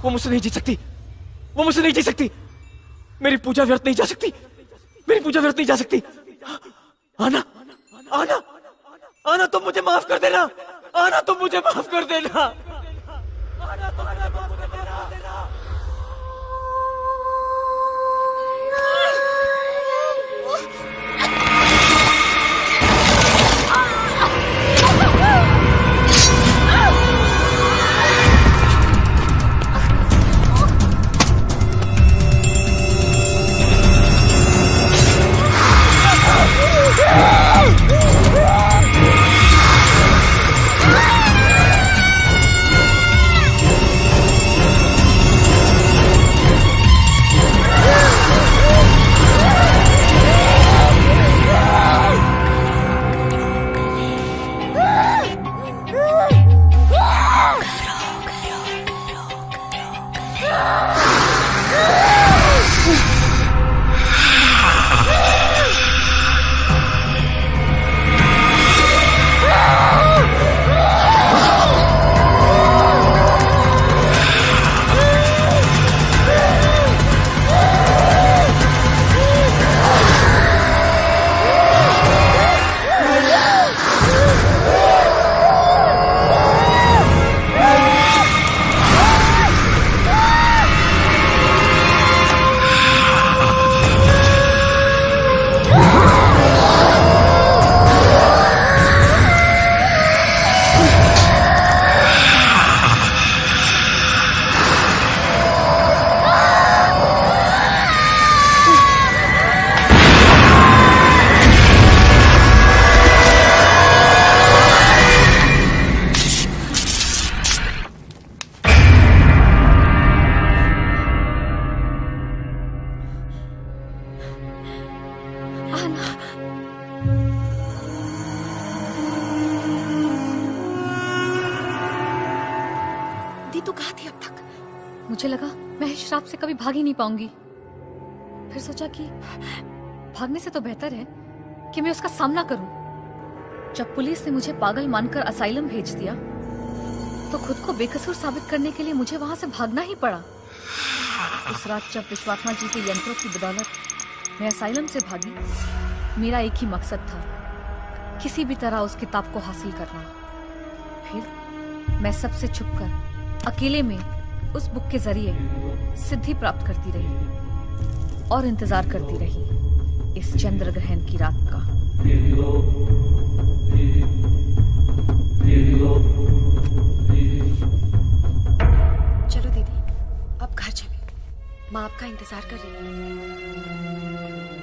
Speaker 1: वो मुझसे नहीं जीत सकती, वो मुझसे नहीं जीत सकती। मेरी पूजा व्यर्थ नहीं जा सकती, मेरी पूजा व्यर्थ नहीं जा सकती। आना, आना, आना, तुम मुझे माफ कर देना, आना, तुम मुझे माफ कर देना, आना, तुम मुझे माफ कर देना।
Speaker 6: मुझे लगा मैं इस श्राप से कभी भाग ही नहीं पाऊंगी। फिर सोचा कि भागने से तो बेहतर है कि मैं उसका सामना करूं। जब पुलिस ने मुझे पागल मानकर असाइलम भेज दिया तो खुद को बेकसूर साबित करने के लिए मुझे वहां से भागना ही पड़ा। उस रात जब विश्वात्मा जी के यंत्रों की बदौलत मैं असाइलम से भागी, मेरा एक ही मकसद था, किसी भी तरह उस किताब को हासिल करना। फिर मैं सबसे छुपकर अकेले में उस बुक के जरिए सिद्धि प्राप्त करती रही और इंतजार करती रही इस चंद्र ग्रहण की रात का।
Speaker 2: चलो दीदी, अब घर चले, माँ आपका इंतजार कर रही है।